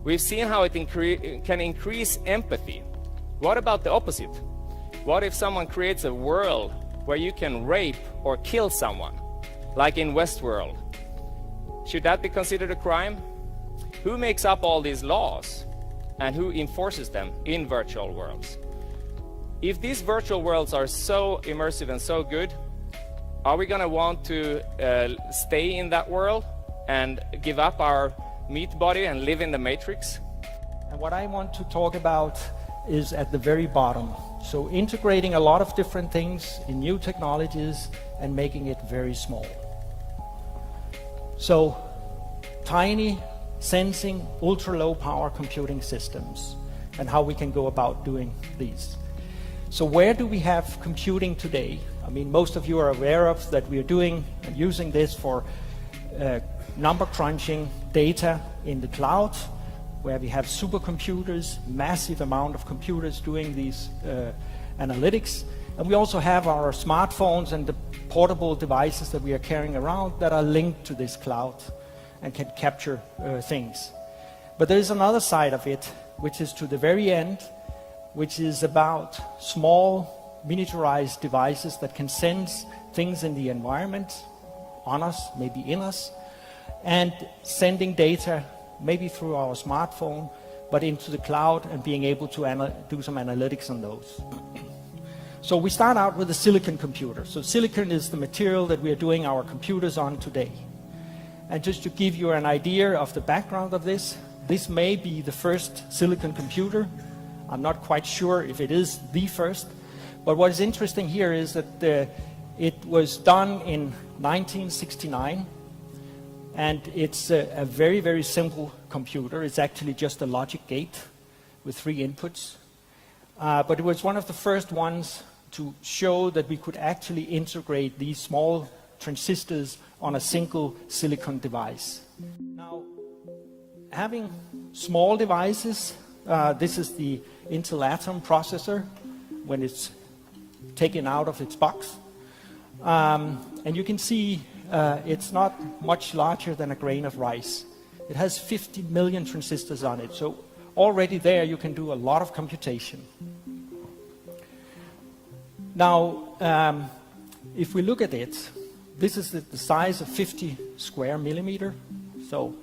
We've seen how it can increase empathy. What about the opposite? What if someone creates a world where you can rape or kill someone, like in Westworld? Should that be considered a crime? Who makes up all these laws and who enforces them in virtual worlds? If these virtual worlds are so immersive and so good, are we going to want to stay in that world and give up our meat body and live in the matrix? And what I want to talk about is at the very bottom. So integrating a lot of different things in new technologies and making it very small. So tiny sensing, ultra low power computing systems and how we can go about doing these. So where do we have computing today? I mean, most of you are aware of that we are doing and using this for number crunching data in the cloud, where we have supercomputers, massive amount of computers doing these analytics. And we also have our smartphones and the portable devices that we are carrying around that are linked to this cloud and can capture things. But there is another side of it, which is to the very end, which is about small miniaturized devices that can sense things in the environment, on us, maybe in us, and sending data maybe through our smartphone, but into the cloud and being able to do some analytics on those. So we start out with a silicon computer. So silicon is the material that we are doing our computers on today. And just to give you an idea of the background of this may be the first silicon computer. I'm not quite sure if it is the first, but what is interesting here is that it was done in 1969. And it's a very, very simple computer. It's actually just a logic gate with 3 inputs. But it was one of the first ones to show that we could actually integrate these small transistors on a single silicon device. Now, having small devices, this is the Intel Atom processor when it's taken out of its box. And you can see it's not much larger than a grain of rice. It has 50 million transistors on it. So already there you can do a lot of computation. Now, if we look at it, this is the size of 50 square millimeter. So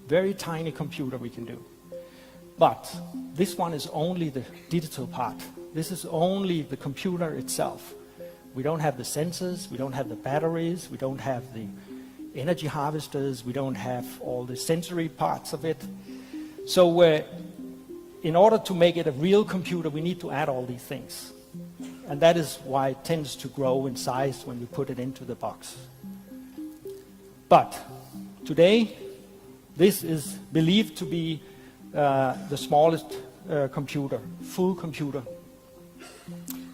very tiny computer we can do. But this one is only the digital part. This is only the computer itself. We don't have the sensors, we don't have the batteries, we don't have the energy harvesters, we don't have all the sensory parts of it. So in order to make it a real computer, we need to add all these things. And that is why it tends to grow in size when you put it into the box. But today, this is believed to be the smallest computer, full computer.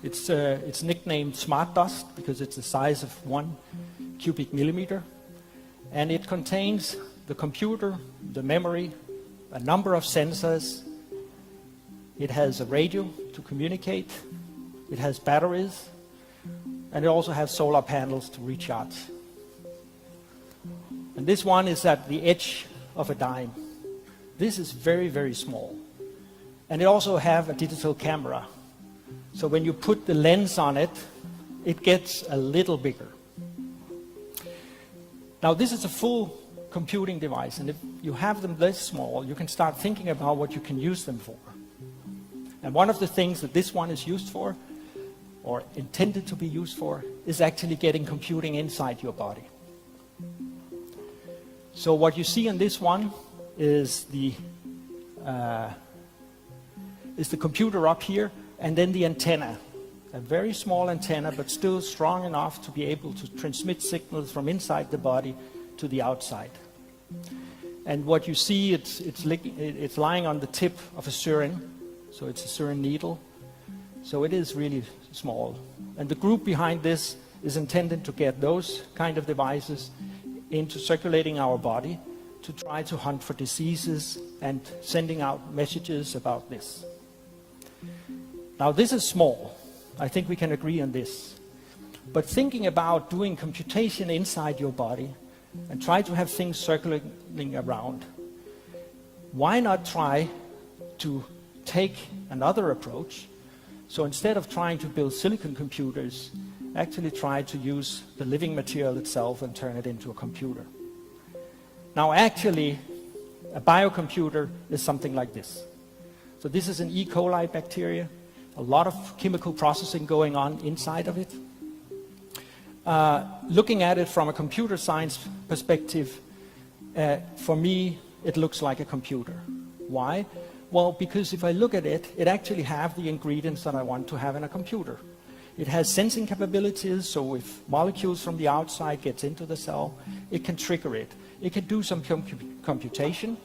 It's nicknamed Smart Dust because it's the size of 1 cubic millimeter. And it contains the computer, the memory, a number of sensors. It has a radio to communicate. It has batteries. And it also has solar panels to recharge. And this one is at the edge of a dime. This is very, very small. And it also has a digital camera. So when you put the lens on it, it gets a little bigger. Now this is a full computing device, and if you have them this small, you can start thinking about what you can use them for. And one of the things that this one is used for, or intended to be used for, is actually getting computing inside your body. So what you see on this one is the computer up here, and then the antenna. A very small antenna, but still strong enough to be able to transmit signals from inside the body to the outside. And what you see, it's lying on the tip of a syringe, so it's a syringe needle. So it is really small. And the group behind this is intended to get those kind of devices into circulating our body to try to hunt for diseases and sending out messages about this. Now this is small. I think we can agree on this. But thinking about doing computation inside your body and try to have things circulating around, why not try to take another approach? So instead of trying to build silicon computers, actually try to use the living material itself and turn it into a computer. Now actually, a biocomputer is something like this. So this is an E. coli bacteria. A lot of chemical processing going on inside of it. Looking at it from a computer science perspective, for me, it looks like a computer. Why? Well, because if I look at it, it actually has the ingredients that I want to have in a computer. It has sensing capabilities, so if molecules from the outside gets into the cell, it can trigger it. It can do some computation,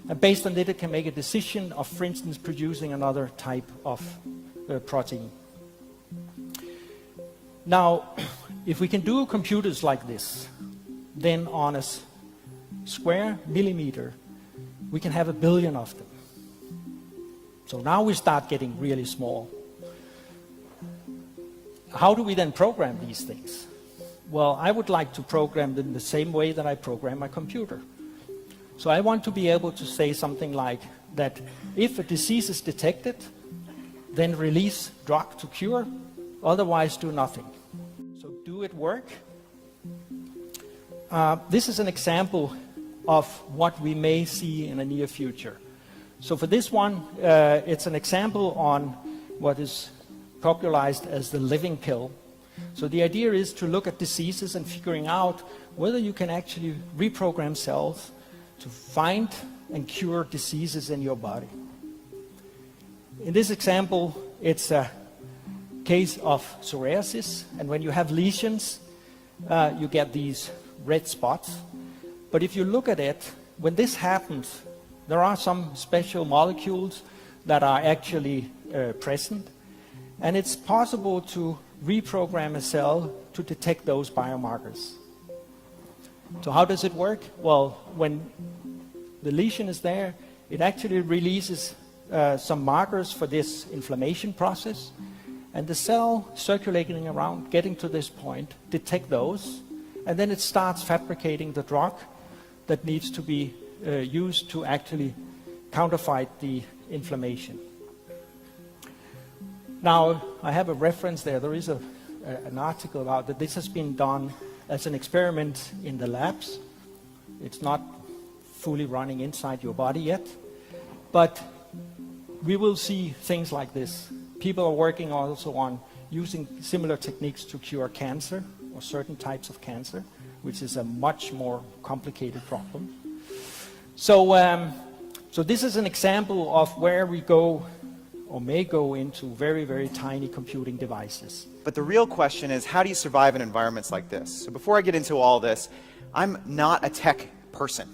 and based on that, it can make a decision of, for instance, producing another type of protein. Now, if we can do computers like this, then on a square millimeter, we can have 1 billion of them. So now we start getting really small. How do we then program these things? Well, I would like to program them the same way that I program my computer. So I want to be able to say something like that if a disease is detected, then release drug to cure, otherwise do nothing. So do it work? This is an example of what we may see in the near future. So for this one, it's an example on what is popularized as the living pill. So the idea is to look at diseases and figuring out whether you can actually reprogram cells to find and cure diseases in your body. In this example, it's a case of psoriasis, and when you have lesions, you get these red spots. But if you look at it, when this happens, there are some special molecules that are actually present, and it's possible to reprogram a cell to detect those biomarkers. So how does it work? Well, when the lesion is there, it actually releases some markers for this inflammation process, and the cell circulating around, getting to this point, detect those, and then it starts fabricating the drug that needs to be used to actually counterfight the inflammation. Now, I have a reference there. There is an article about that. This has been done as an experiment in the labs. It's not fully running inside your body yet, but we will see things like this. People are working also on using similar techniques to cure cancer or certain types of cancer, which is a much more complicated problem. So, so this is an example of where we go or may go into very, very tiny computing devices. But the real question is, how do you survive in environments like this? So before I get into all this, I'm not a tech person.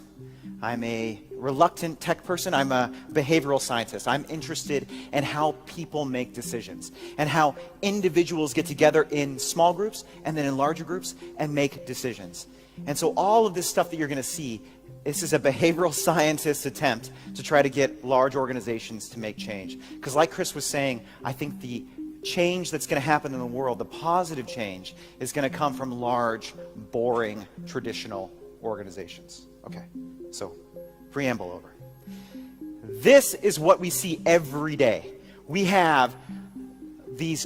I'm a reluctant tech person. I'm a behavioral scientist. I'm interested in how people make decisions and how individuals get together in small groups and then in larger groups and make decisions. And so all of this stuff that you're going to see, this is a behavioral scientist's attempt to try to get large organizations to make change. Because like Chris was saying, I think the change that's going to happen in the world, the positive change, is going to come from large, boring, traditional organizations. Okay, so preamble over. This is what we see every day. We have these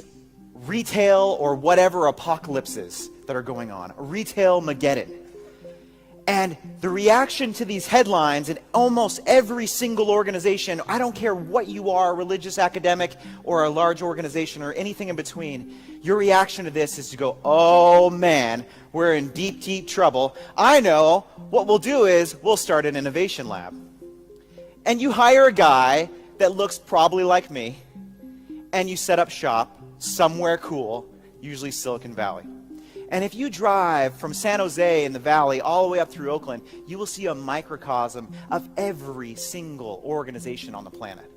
retail or whatever apocalypses that are going on, a retail Mageddon. And the reaction to these headlines in almost every single organization, I don't care what you are, religious, academic, or a large organization, or anything in between, your reaction to this is to go, oh man, we're in deep, deep trouble. I know, what we'll do is we'll start an innovation lab. And you hire a guy that looks probably like me, and you set up shop somewhere cool, usually Silicon Valley. And if you drive from San Jose in the valley all the way up through Oakland, you will see a microcosm of every single organization on the planet.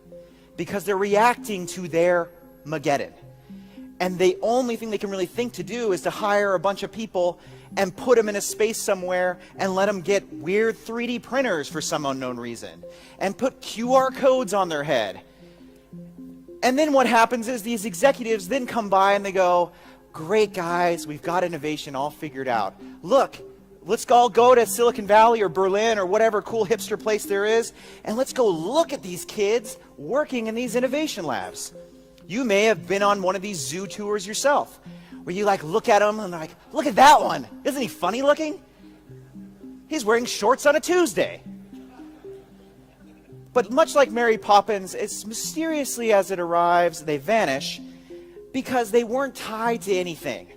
Because they're reacting to their Mageddon. And the only thing they can really think to do is to hire a bunch of people and put them in a space somewhere and let them get weird 3D printers for some unknown reason. And put QR codes on their head. And then what happens is these executives then come by and they go, great guys, we've got innovation all figured out. Look, let's all go to Silicon Valley or Berlin or whatever cool hipster place there is, and let's go look at these kids working in these innovation labs. You may have been on one of these zoo tours yourself, where you like look at them and they're like, look at that one. Isn't he funny looking? He's wearing shorts on a Tuesday. But much like Mary Poppins, as mysteriously as it arrives, they vanish, because they weren't tied to anything.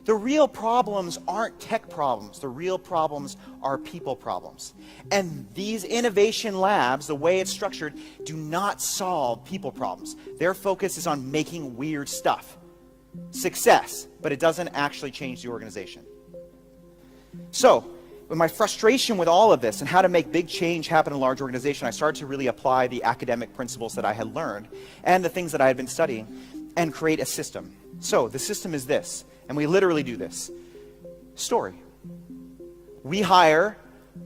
The real problems aren't tech problems. The real problems are people problems. And these innovation labs, the way it's structured, do not solve people problems. Their focus is on making weird stuff. Success, but it doesn't actually change the organization. So, with my frustration with all of this and how to make big change happen in a large organization, I started to really apply the academic principles that I had learned and the things that I had been studying and create a system. So the system is this, and we literally do this. Story. We hire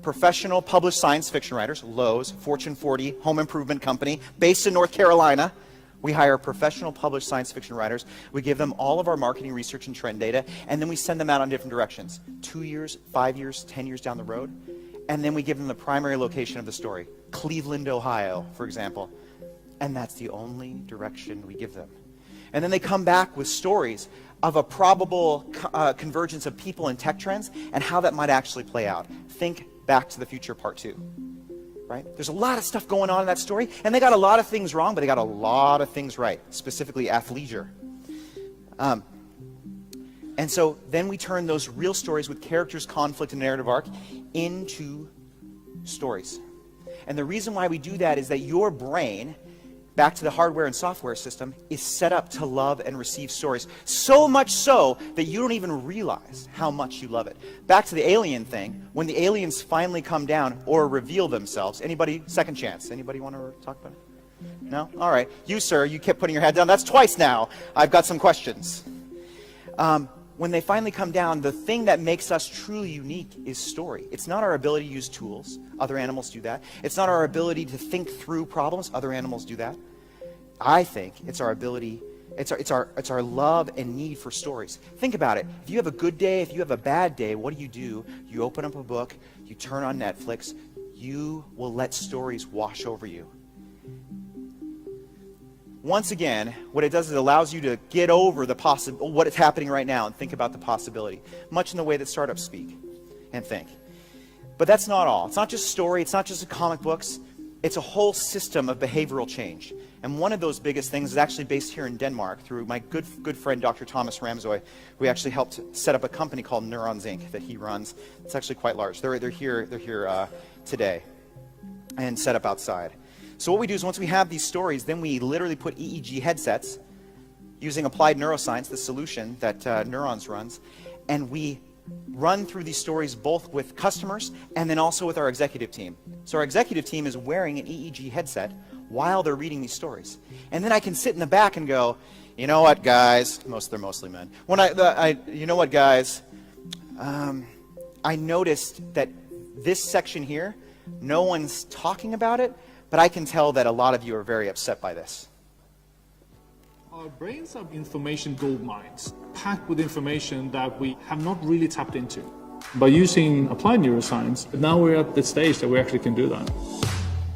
professional published science fiction writers, Lowe's, Fortune 40, home improvement company, based in North Carolina. We hire professional published science fiction writers. We give them all of our marketing research and trend data, and then we send them out on different directions. 2 years, 5 years, 10 years down the road. And then we give them the primary location of the story. Cleveland, Ohio, for example. And that's the only direction we give them. And then they come back with stories of a probable convergence of people and tech trends and how that might actually play out. Think Back to the Future Part 2. Right? There's a lot of stuff going on in that story, and they got a lot of things wrong, but they got a lot of things right, specifically athleisure. And so then we turn those real stories with characters, conflict, and narrative arc into stories. And the reason why we do that is that your brain, back to the hardware and software system, is set up to love and receive stories. So much so that you don't even realize how much you love it. Back to the alien thing, when the aliens finally come down or reveal themselves, anybody, second chance, anybody want to talk about it? No? All right. You, sir, you kept putting your head down. That's twice now. I've got some questions. When they finally come down, the thing that makes us truly unique is story. It's not our ability to use tools. Other animals do that. It's not our ability to think through problems. Other animals do that. I think it's our ability, it's our love and need for stories. Think about it. If you have a good day, if you have a bad day, what do? You open up a book, you turn on Netflix, you will let stories wash over you. Once again, what it does is it allows you to get over what is happening right now and think about the possibility, much in the way that startups speak and think. But that's not all. It's not just story, it's not just the comic books. it's a whole system of behavioral change. And one of those biggest things is actually based here in Denmark through my good friend, Dr. Thomas Ramsøy, who actually helped set up a company called Neurons Inc. that he runs. It's actually quite large. They're here today and set up outside. So what we do is once we have these stories, then we literally put EEG headsets using applied neuroscience, the solution that Neurons runs, and we run through these stories both with customers and then also with our executive team. So our executive team is wearing an EEG headset while they're reading these stories. And then I can sit in the back and go, you know what, guys, they're mostly men. You know what, guys, I noticed that this section here, no one's talking about it, but I can tell that a lot of you are very upset by this. Our brains are information gold mines, packed with information that we have not really tapped into. By using applied neuroscience, now we're at the stage that we actually can do that.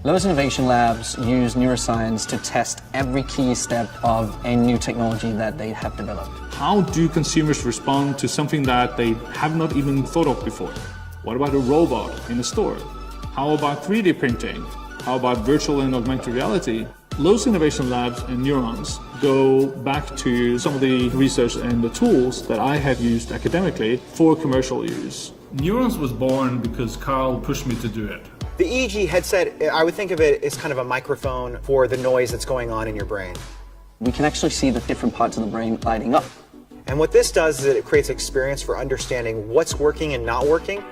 Lowe's Innovation Labs use neuroscience to test every key step of a new technology that they have developed. How do consumers respond to something that they have not even thought of before? What about a robot in a store? How about 3D printing? How about virtual and augmented reality? Lowe's Innovation Labs and Neurons go back to some of the research and the tools that I have used academically for commercial use. Neurons was born because Carl pushed me to do it. The EEG headset, I would think of it as kind of a microphone for the noise that's going on in your brain. We can actually see the different parts of the brain lighting up. And what this does is it creates experience for understanding what's working and not working.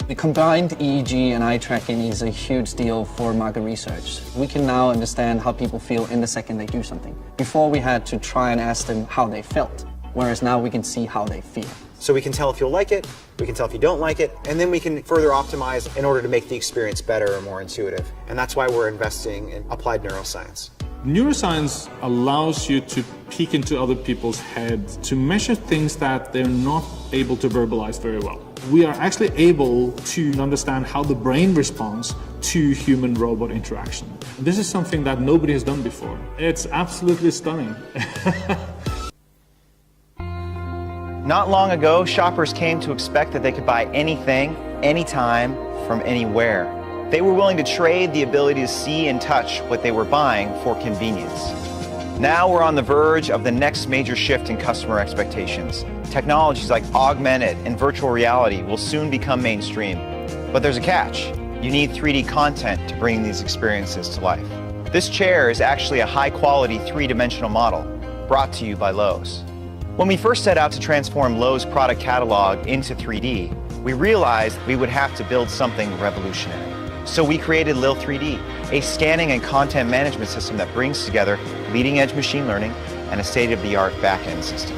The combined EEG and eye tracking is a huge deal for market research. We can now understand how people feel in the second they do something. Before we had to try and ask them how they felt, whereas now we can see how they feel. So we can tell if you'll like it, we can tell if you don't like it, and then we can further optimize in order to make the experience better or more intuitive. And that's why we're investing in applied neuroscience. Neuroscience allows you to peek into other people's heads, to measure things that they're not able to verbalize very well. We are actually able to understand how the brain responds to human-robot interaction. This is something that nobody has done before. It's absolutely stunning. Not long ago, shoppers came to expect that they could buy anything, anytime, from anywhere. They were willing to trade the ability to see and touch what they were buying for convenience. Now we're on the verge of the next major shift in customer expectations. Technologies like augmented and virtual reality will soon become mainstream. But there's a catch. You need 3D content to bring these experiences to life. This chair is actually a high-quality three-dimensional model, brought to you by Lowe's. When we first set out to transform Lowe's product catalog into 3D, we realized we would have to build something revolutionary. So we created Lil 3D, a scanning and content management system that brings together leading-edge machine learning and a state-of-the-art back-end system.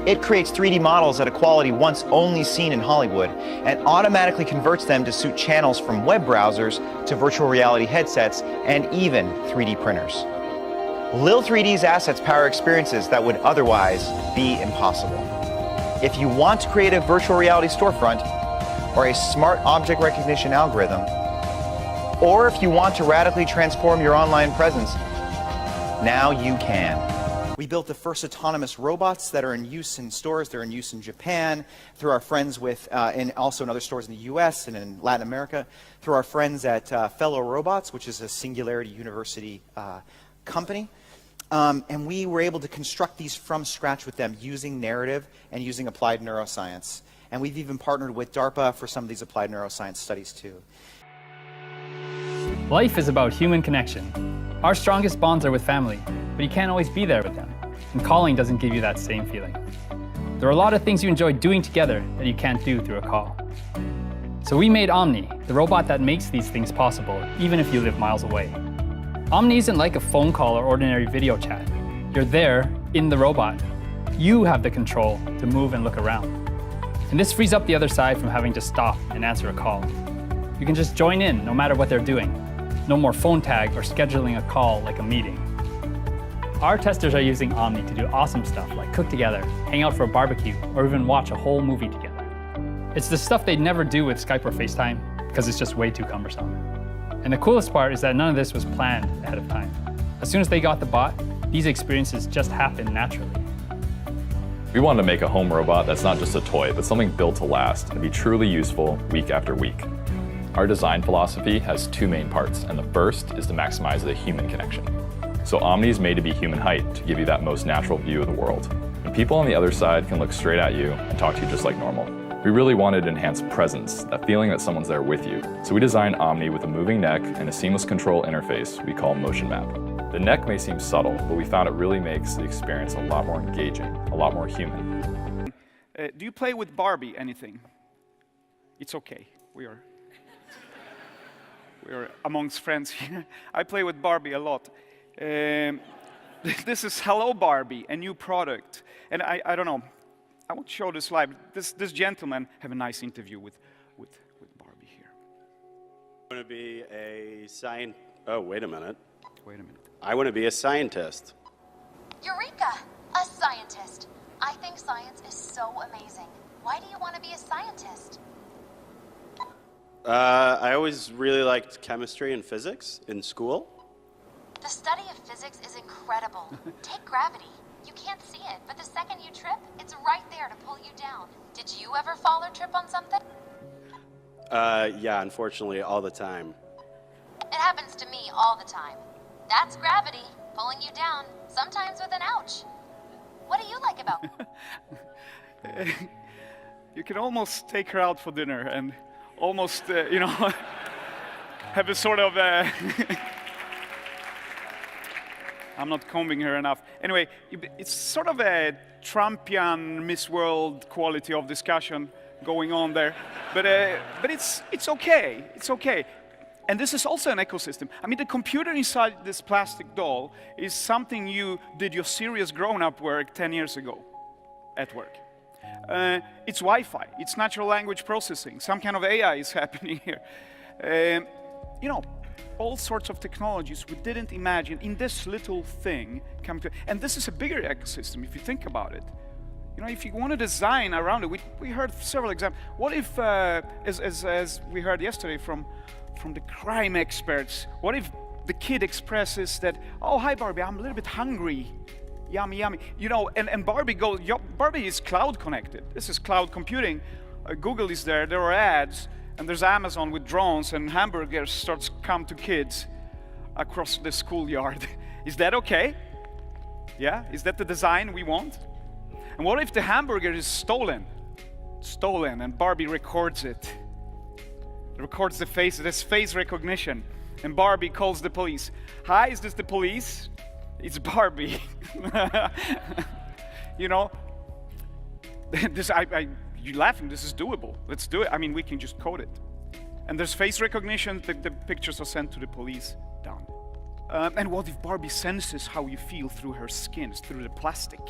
It creates 3D models at a quality once only seen in Hollywood and automatically converts them to suit channels from web browsers to virtual reality headsets and even 3D printers. Lil 3D's assets power experiences that would otherwise be impossible. If you want to create a virtual reality storefront, or a smart object recognition algorithm, or if you want to radically transform your online presence, now you can. We built the first autonomous robots that are in use in stores. They're in use in Japan, through our friends and also in other stores in the US and in Latin America, through our friends at Fellow Robots, which is a Singularity University company. And we were able to construct these from scratch with them using narrative and using applied neuroscience. And we've even partnered with DARPA for some of these applied neuroscience studies too. Life is about human connection. Our strongest bonds are with family, but you can't always be there with them. And calling doesn't give you that same feeling. There are a lot of things you enjoy doing together that you can't do through a call. So we made Omni, the robot that makes these things possible, even if you live miles away. Omni isn't like a phone call or ordinary video chat. You're there, in the robot. You have the control to move and look around. And this frees up the other side from having to stop and answer a call. You can just join in no matter what they're doing. No more phone tag or scheduling a call like a meeting. Our testers are using Omni to do awesome stuff like cook together, hang out for a barbecue, or even watch a whole movie together. It's the stuff they'd never do with Skype or FaceTime because it's just way too cumbersome. And the coolest part is that none of this was planned ahead of time. As soon as they got the bot, these experiences just happened naturally. We wanted to make a home robot that's not just a toy, but something built to last and be truly useful week after week. Our design philosophy has two main parts, and the first is to maximize the human connection. So Omni is made to be human height to give you that most natural view of the world. And people on the other side can look straight at you and talk to you just like normal. We really wanted to enhance presence, that feeling that someone's there with you. So we designed Omni with a moving neck and a seamless control interface we call Motion Map. The neck may seem subtle, but we found it really makes the experience a lot more engaging, a lot more human. Do you play with Barbie anything? It's okay. We're amongst friends here. I play with Barbie a lot. This is Hello Barbie, a new product. And I don't know, I won't show this slide. This gentleman have a nice interview with Barbie here. I want to be a Oh, wait a minute. Wait a minute. I want to be a scientist. Eureka! A scientist. I think science is so amazing. Why do you want to be a scientist? I always really liked chemistry and physics in school. The study of physics is incredible. Take gravity. You can't see it, but the second you trip, it's right there to pull you down. Did you ever fall or trip on something? Yeah, unfortunately, all the time. It happens to me all the time. That's gravity, pulling you down, sometimes with an ouch. What do you like about it? You can almost take her out for dinner and almost, you know, have a sort of... I'm not combing her enough. Anyway, it's sort of a Trumpian Miss World quality of discussion going on there. But it's okay. It's okay. And this is also an ecosystem. I mean, the computer inside this plastic doll is something you did your serious grown-up work 10 years ago at work. It's Wi-Fi. It's natural language processing. Some kind of AI is happening here. You know, all sorts of technologies we didn't imagine in this little thing come to, and this is a bigger ecosystem if you think about it. You know, if you want to design around it, we heard several examples. What if, as we heard yesterday from the crime experts, what if the kid expresses that, oh, hi Barbie, I'm a little bit hungry. Yummy, yummy. You know, and Barbie goes, Barbie is cloud connected. This is cloud computing. Google is there are ads, and there's Amazon with drones, and hamburgers starts come to kids across the schoolyard. Is that okay? Yeah? Is that the design we want? And what if the hamburger is stolen? Stolen, and Barbie records it. Records the face, there's face recognition. And Barbie calls the police. Hi, is this the police? It's Barbie. You know, this, you're laughing, this is doable. Let's do it. I mean, we can just code it. And there's face recognition, the pictures are sent to the police, done. And what if Barbie senses how you feel through her skin, through the plastic?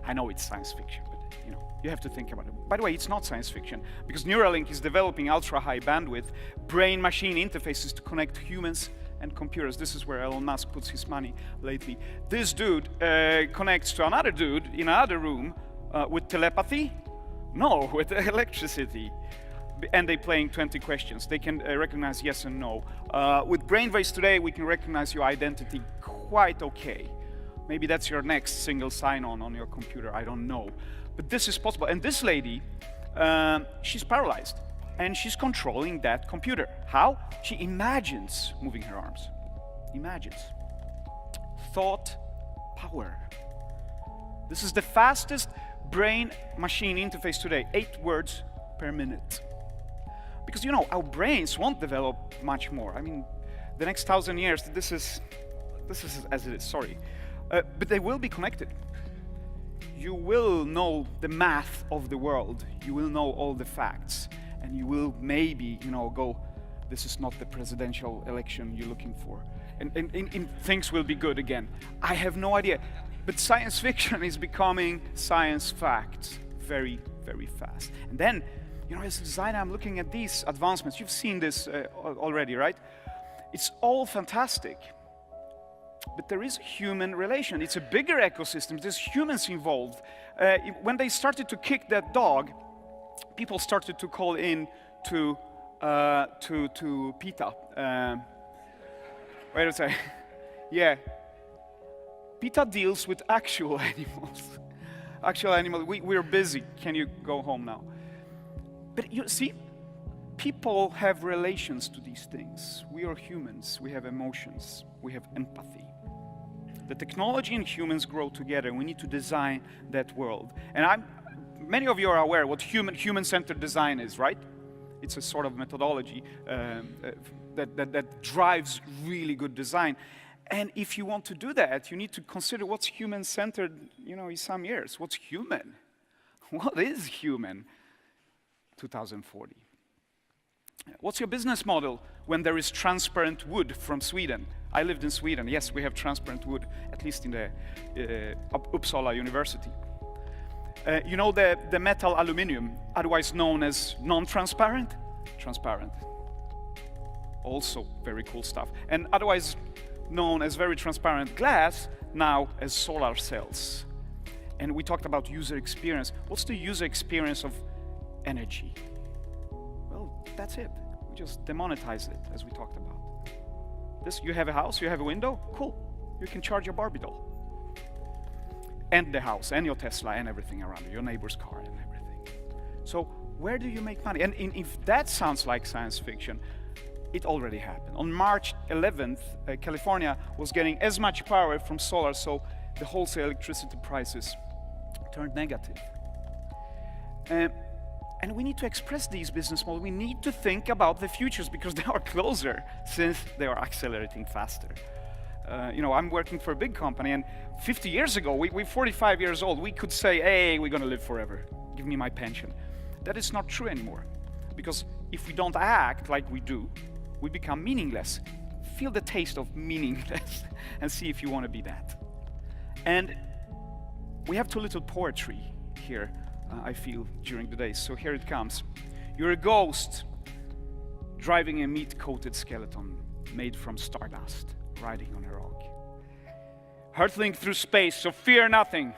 I know it's science fiction, but you know, you have to think about it. By the way, it's not science fiction, because Neuralink is developing ultra-high bandwidth brain-machine interfaces to connect humans and computers. This is where Elon Musk puts his money lately. This dude connects to another dude in another room with telepathy? No, with electricity. And they're playing 20 questions. They can recognize yes and no. With brainwaves today, we can recognize your identity quite okay. Maybe that's your next single sign-on on your computer, I don't know. But this is possible. And this lady, she's paralyzed. And she's controlling that computer. How? She imagines moving her arms. Imagines. Thought power. This is the fastest brain-machine interface today. 8 words per minute. Because, you know, our brains won't develop much more. I mean, the next 1,000 years, this is as it is, sorry. But they will be connected. You will know the math of the world. You will know all the facts. And you will maybe, you know, go, this is not the presidential election you're looking for. And things will be good again. I have no idea. But science fiction is becoming science fact very, very fast. And then, you know, as a designer, I'm looking at these advancements. You've seen this already, right? It's all fantastic. But there is a human relation. It's a bigger ecosystem. There's humans involved. When they started to kick that dog, people started to call in to PETA. Wait a second. Yeah. PETA deals with actual animals. Actual animals. We're busy. Can you go home now? But you see, people have relations to these things. We are humans, we have emotions, we have empathy. The technology and humans grow together. We need to design that world. And many of you are aware what human-centered design is, right? It's a sort of methodology that drives really good design. And if you want to do that, you need to consider what's human-centered, in some years. What's human? What is human? 2040. What's your business model when there is transparent wood from Sweden? I lived in Sweden. Yes, we have transparent wood, at least in the Uppsala University. You know the metal aluminium, otherwise known as non-transparent? Transparent. Also very cool stuff. And otherwise known as very transparent glass, now as solar cells. And we talked about user experience. What's the user experience of energy? Well, that's it. We just demonetize it, as we talked about. You have a house, you have a window, cool. You can charge your Barbie doll. And the house, and your Tesla, and everything around you, your neighbor's car, and everything. So where do you make money? And if that sounds like science fiction, it already happened. On March 11th, California was getting as much power from solar, so the wholesale electricity prices turned negative. And we need to express these business models. We need to think about the futures because they are closer since they are accelerating faster. I'm working for a big company, and 50 years ago, we're 45 years old, we could say, hey, we're gonna live forever. Give me my pension. That is not true anymore. Because if we don't act like we do, we become meaningless. Feel the taste of meaningless and see if you want to be that. And we have too little poetry here, I feel, during the day. So here it comes. You're a ghost driving a meat-coated skeleton made from stardust, riding on a rock. Hurtling through space, so fear nothing.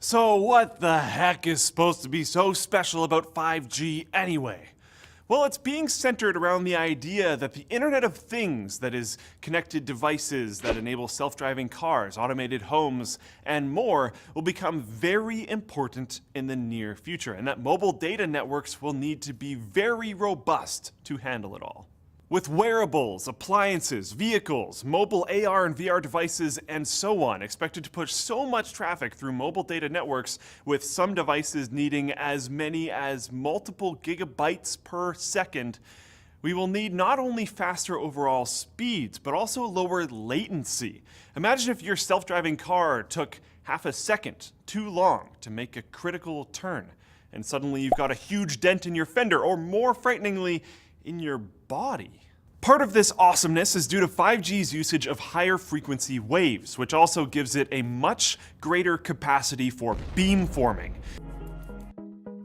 So what the heck is supposed to be so special about 5G anyway? Well, it's being centered around the idea that the Internet of Things, that is, connected devices that enable self-driving cars, automated homes, and more, will become very important in the near future, and that mobile data networks will need to be very robust to handle it all. With wearables, appliances, vehicles, mobile AR and VR devices, and so on, expected to push so much traffic through mobile data networks, with some devices needing as many as multiple gigabytes per second, we will need not only faster overall speeds, but also lower latency. Imagine if your self-driving car took half a second too long to make a critical turn, and suddenly you've got a huge dent in your fender, or more frighteningly, in your body. Part of this awesomeness is due to 5G's usage of higher frequency waves, which also gives it a much greater capacity for beamforming.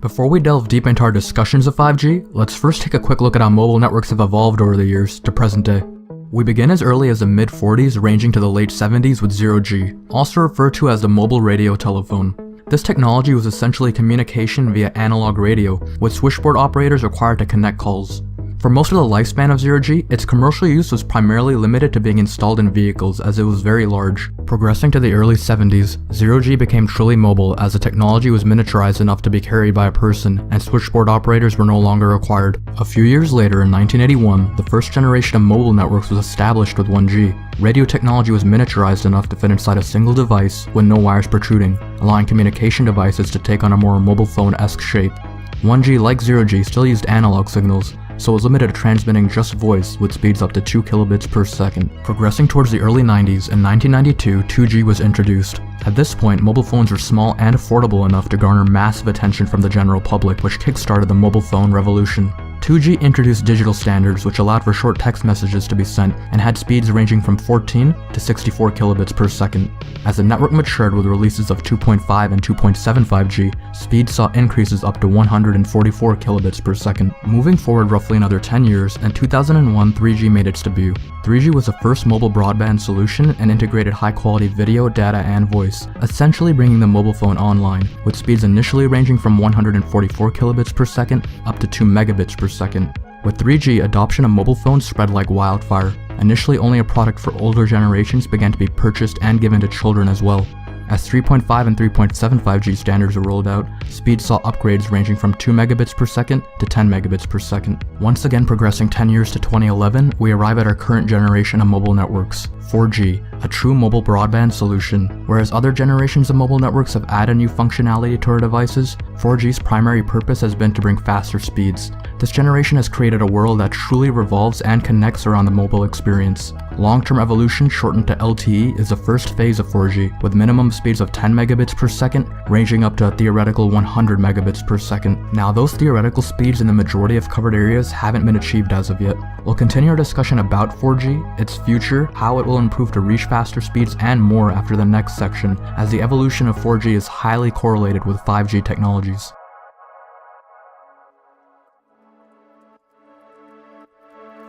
Before we delve deep into our discussions of 5G, let's first take a quick look at how mobile networks have evolved over the years to present day. We begin as early as the mid-40s, ranging to the late 70s with 0G, also referred to as the mobile radio telephone. This technology was essentially communication via analog radio, with switchboard operators required to connect calls. For most of the lifespan of 0G, its commercial use was primarily limited to being installed in vehicles as it was very large. Progressing to the early 70s, 0G became truly mobile as the technology was miniaturized enough to be carried by a person, and switchboard operators were no longer required. A few years later, in 1981, the first generation of mobile networks was established with 1G. Radio technology was miniaturized enough to fit inside a single device with no wires protruding, allowing communication devices to take on a more mobile phone-esque shape. 1G, like 0G, still used analog signals, so it was limited to transmitting just voice with speeds up to 2 kilobits per second. Progressing towards the early 90s, in 1992, 2G was introduced. At this point, mobile phones were small and affordable enough to garner massive attention from the general public, which kickstarted the mobile phone revolution. 2G introduced digital standards which allowed for short text messages to be sent and had speeds ranging from 14 to 64 kilobits per second. As the network matured with releases of 2.5 and 2.75G, speeds saw increases up to 144 kilobits per second. Moving forward roughly another 10 years, in 2001 3G made its debut. 3G was the first mobile broadband solution and integrated high-quality video, data, and voice, essentially bringing the mobile phone online, with speeds initially ranging from 144 kilobits per second up to 2 megabits per second. With 3G, adoption of mobile phones spread like wildfire. Initially only a product for older generations began to be purchased and given to children as well. As 3.5 and 3.75G standards were rolled out, speeds saw upgrades ranging from 2 megabits per second to 10 megabits per second. Once again progressing 10 years to 2011, we arrive at our current generation of mobile networks, 4G, a true mobile broadband solution. Whereas other generations of mobile networks have added new functionality to our devices, 4G's primary purpose has been to bring faster speeds. This generation has created a world that truly revolves and connects around the mobile experience. Long-term evolution, shortened to LTE, is the first phase of 4G, with minimum speeds of 10 megabits per second, ranging up to a theoretical 100 megabits per second. Now, those theoretical speeds in the majority of covered areas haven't been achieved as of yet. We'll continue our discussion about 4G, its future, how it will improve to reach faster speeds, and more after the next section, as the evolution of 4G is highly correlated with 5G technologies.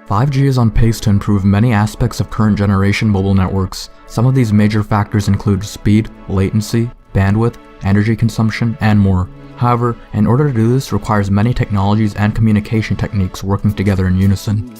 "5G is on pace to improve many aspects of current generation mobile networks. Some of these major factors include speed, latency, bandwidth, energy consumption, and more. However, in order to do this requires many technologies and communication techniques working together in unison.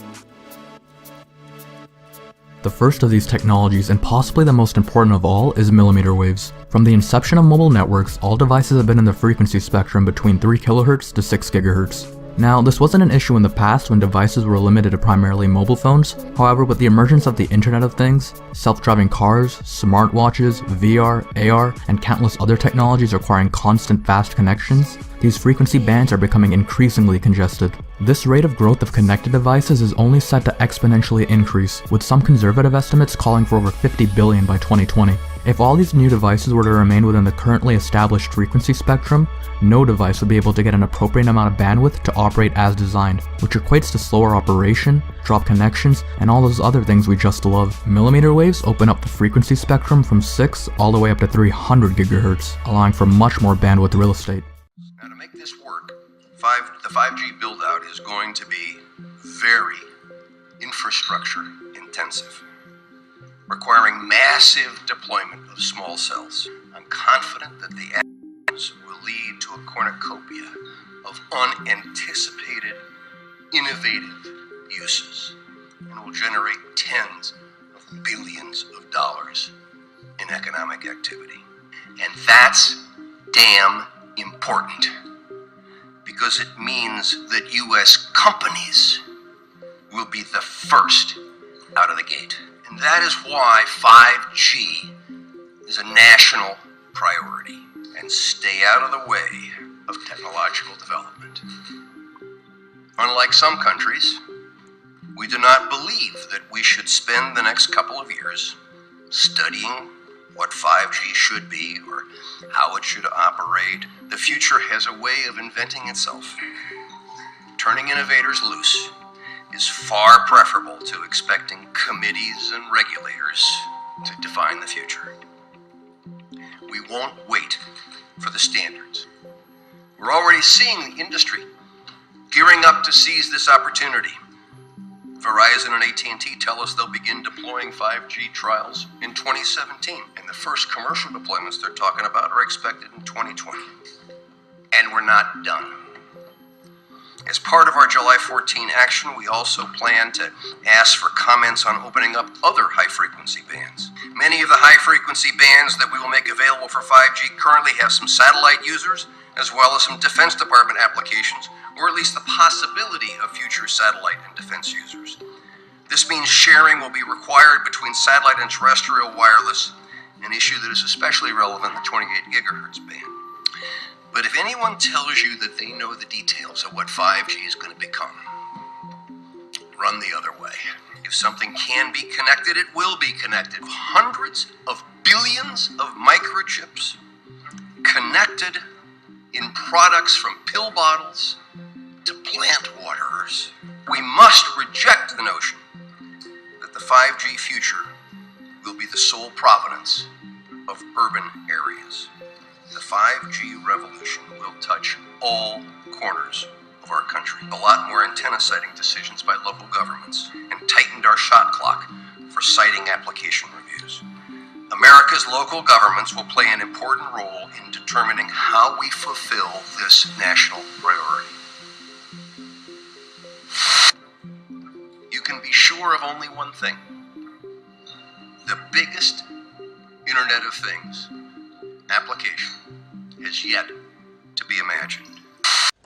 The first of these technologies, and possibly the most important of all, is millimeter waves. From the inception of mobile networks, all devices have been in the frequency spectrum between 3 kHz to 6 GHz. Now, this wasn't an issue in the past when devices were limited to primarily mobile phones. However, with the emergence of the Internet of Things, self-driving cars, smartwatches, VR, AR, and countless other technologies requiring constant fast connections, these frequency bands are becoming increasingly congested. This rate of growth of connected devices is only set to exponentially increase, with some conservative estimates calling for over 50 billion by 2020. If all these new devices were to remain within the currently established frequency spectrum, no device would be able to get an appropriate amount of bandwidth to operate as designed, which equates to slower operation, drop connections, and all those other things we just love. Millimeter waves open up the frequency spectrum from 6 all the way up to 300 GHz, allowing for much more bandwidth real estate. Now, to make this work, the 5G build-out is going to be very infrastructure intensive, requiring massive deployment of small cells. I'm confident that the actions will lead to a cornucopia of unanticipated, innovative uses, and will generate tens of billions of dollars in economic activity. And that's damn important, because it means that U.S. companies will be the first out of the gate. And that is why 5G is a national priority, and stay out of the way of technological development. Unlike some countries, we do not believe that we should spend the next couple of years studying what 5G should be or how it should operate. The future has a way of inventing itself. Turning innovators loose is far preferable to expecting committees and regulators to define the future. We won't wait for the standards. We're already seeing the industry gearing up to seize this opportunity. Verizon and AT&T tell us they'll begin deploying 5G trials in 2017, and the first commercial deployments they're talking about are expected in 2020. And we're not done. As part of our July 14 action, we also plan to ask for comments on opening up other high-frequency bands. Many of the high-frequency bands that we will make available for 5G currently have some satellite users, as well as some Defense Department applications, or at least the possibility of future satellite and defense users. This means sharing will be required between satellite and terrestrial wireless, an issue that is especially relevant in the 28 gigahertz band. But if anyone tells you that they know the details of what 5G is going to become, run the other way. If something can be connected, it will be connected. Hundreds of billions of microchips connected in products from pill bottles to plant waterers. We must reject the notion that the 5G future will be the sole provenance of urban areas. The 5G revolution will touch all corners of our country. A lot more antenna siting decisions by local governments and tightened our shot clock for siting application reviews. America's local governments will play an important role in determining how we fulfill this national priority. You can be sure of only one thing. The biggest Internet of Things application has yet to be imagined.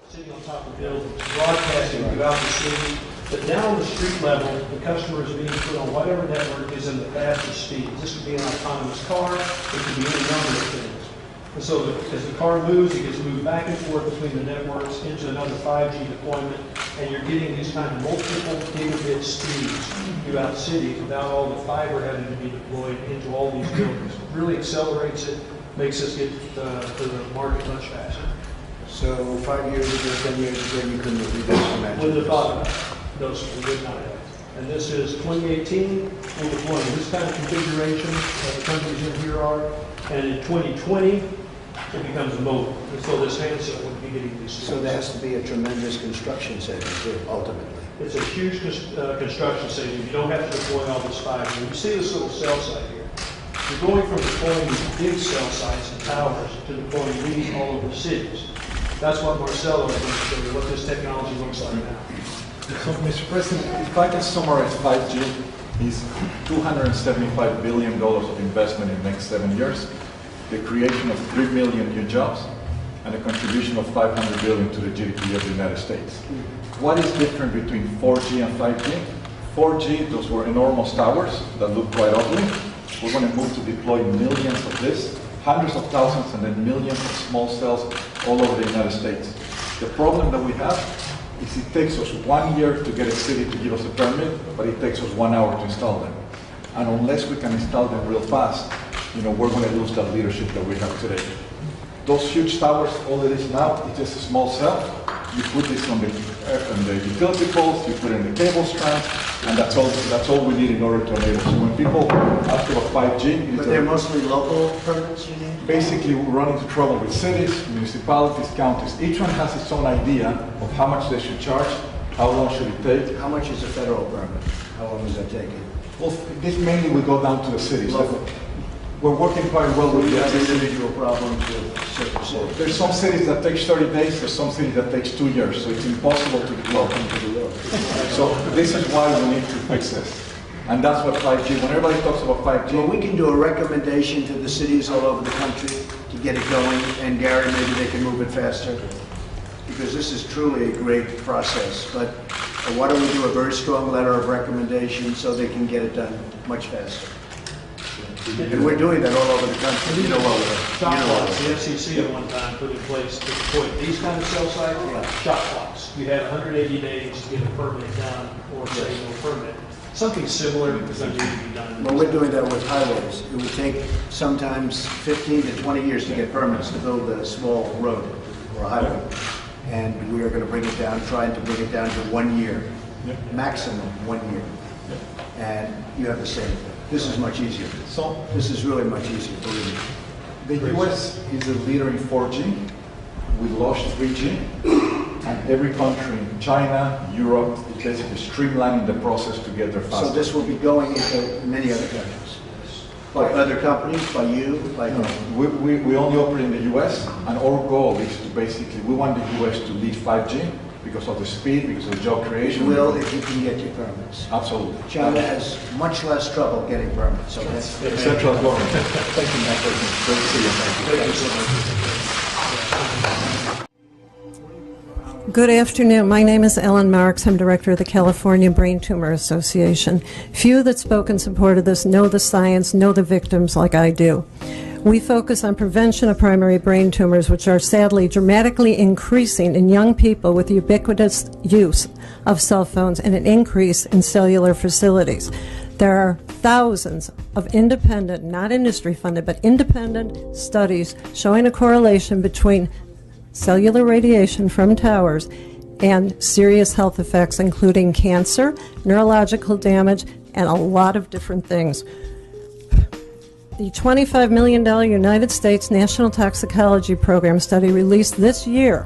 Sitting on top of buildings, broadcasting throughout the city, but down on the street level, the customer is being put on whatever network is in the fastest speeds. This could be an autonomous car, it could be any number of things. And so as the car moves, it gets moved back and forth between the networks into another 5G deployment, and you're getting these kind of multiple gigabit speeds throughout cities without all the fiber having to be deployed into all these buildings. It really accelerates it, makes us get to the market much faster. So 5 years ago, 10 years ago, you couldn't have imagined. Wouldn't have thought about it. No, sir, we would not have. And this is 2018, we're deploying this kind of configuration that the companies in here are, and in 2020, it becomes mobile. And so this handset would be getting these. So there has to be a tremendous construction savings too, ultimately. It's a huge construction savings. You don't have to deploy all this fiber. You see this little cell site here. You're going from deploying these big cell sites and towers to deploying these all over cities. That's what Marcelo is going to show you, what this technology looks like now. So, Mr. President, if I can summarize 5G, is $275 billion of investment in the next 7 years, the creation of 3 million new jobs, and a contribution of $500 billion to the GDP of the United States. What is different between 4G and 5G? 4G, those were enormous towers that look quite ugly. We're going to move to deploy millions of this, hundreds of thousands, and then millions of small cells all over the United States. The problem that we have is it takes us 1 year to get a city to give us a permit, but it takes us 1 hour to install them. And unless we can install them real fast, we're going to lose that leadership that we have today. Those huge towers, all it is now is just a small cell. You put this on the utility poles, you put it in the cable strands, and that's all we need in order to enable. So when people ask about 5G, but they're mostly local permits, you need? Basically, we run into trouble with cities, municipalities, counties. Each one has its own idea of how much they should charge, how long should it take. How much is a federal permit? How long does that take? Well, this mainly will go down to the cities. We're working quite well with the individual problems with certain cities. There's some cities that takes 30 days, there's some cities that takes 2 years, so it's impossible to deploy. So this is why we need to fix this. And that's what 5G, when everybody talks about 5G. Well, we can do a recommendation to the cities all over the country to get it going, and Gary, maybe they can move it faster, because this is truly a great process. But why don't we do a very strong letter of recommendation so they can get it done much faster? And we're doing that all over the country. You know what? Shot clocks. The FCC at one time put in place to deploy these kind of cell sites. Shot clocks. You had 180 days to get a permit done, or say no permit. Something similar because I need to be done. Well, we're doing that with highways. It would take sometimes 15 to 20 years to get permits to build a small road or a highway. And we are going to bring it down, trying to bring it down to 1 year, maximum 1 year. And you have the same thing. This is much easier. So this is really much easier, believe me. The US is a leader in 4G. We launched 3G. And every country, China, Europe, is basically streamlining the process to get there faster. So this will be going into many other countries? By other companies, by you, by whom? We only operate in the US, and our goal is to basically, we want the US to lead 5G because of the speed, because of the job creation. You will if you can get your permits. Absolutely. China has much less trouble getting permits. So that's the central government. Thank you, Mr. President. Great to see you. Thank you so much. Good afternoon. My name is Ellen Marks. I'm director of the California Brain Tumor Association. Few that spoke in support of this know the science, know the victims like I do. We focus on prevention of primary brain tumors, which are sadly dramatically increasing in young people with ubiquitous use of cell phones and an increase in cellular facilities. There are thousands of independent, not industry funded, but independent studies showing a correlation between cellular radiation from towers and serious health effects, including cancer, neurological damage, and a lot of different things. The $25 million United States National Toxicology Program study released this year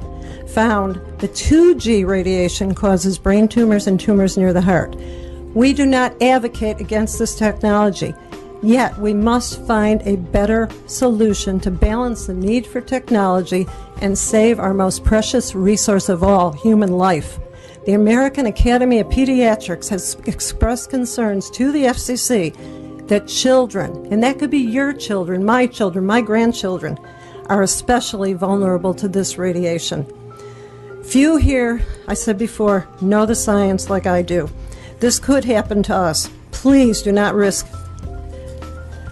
found the 2G radiation causes brain tumors and tumors near the heart. We do not advocate against this technology, yet we must find a better solution to balance the need for technology and save our most precious resource of all, human life. The American Academy of Pediatrics has expressed concerns to the FCC that children, and that could be your children, my grandchildren, are especially vulnerable to this radiation. Few here, I said before, know the science like I do. This could happen to us. Please do not risk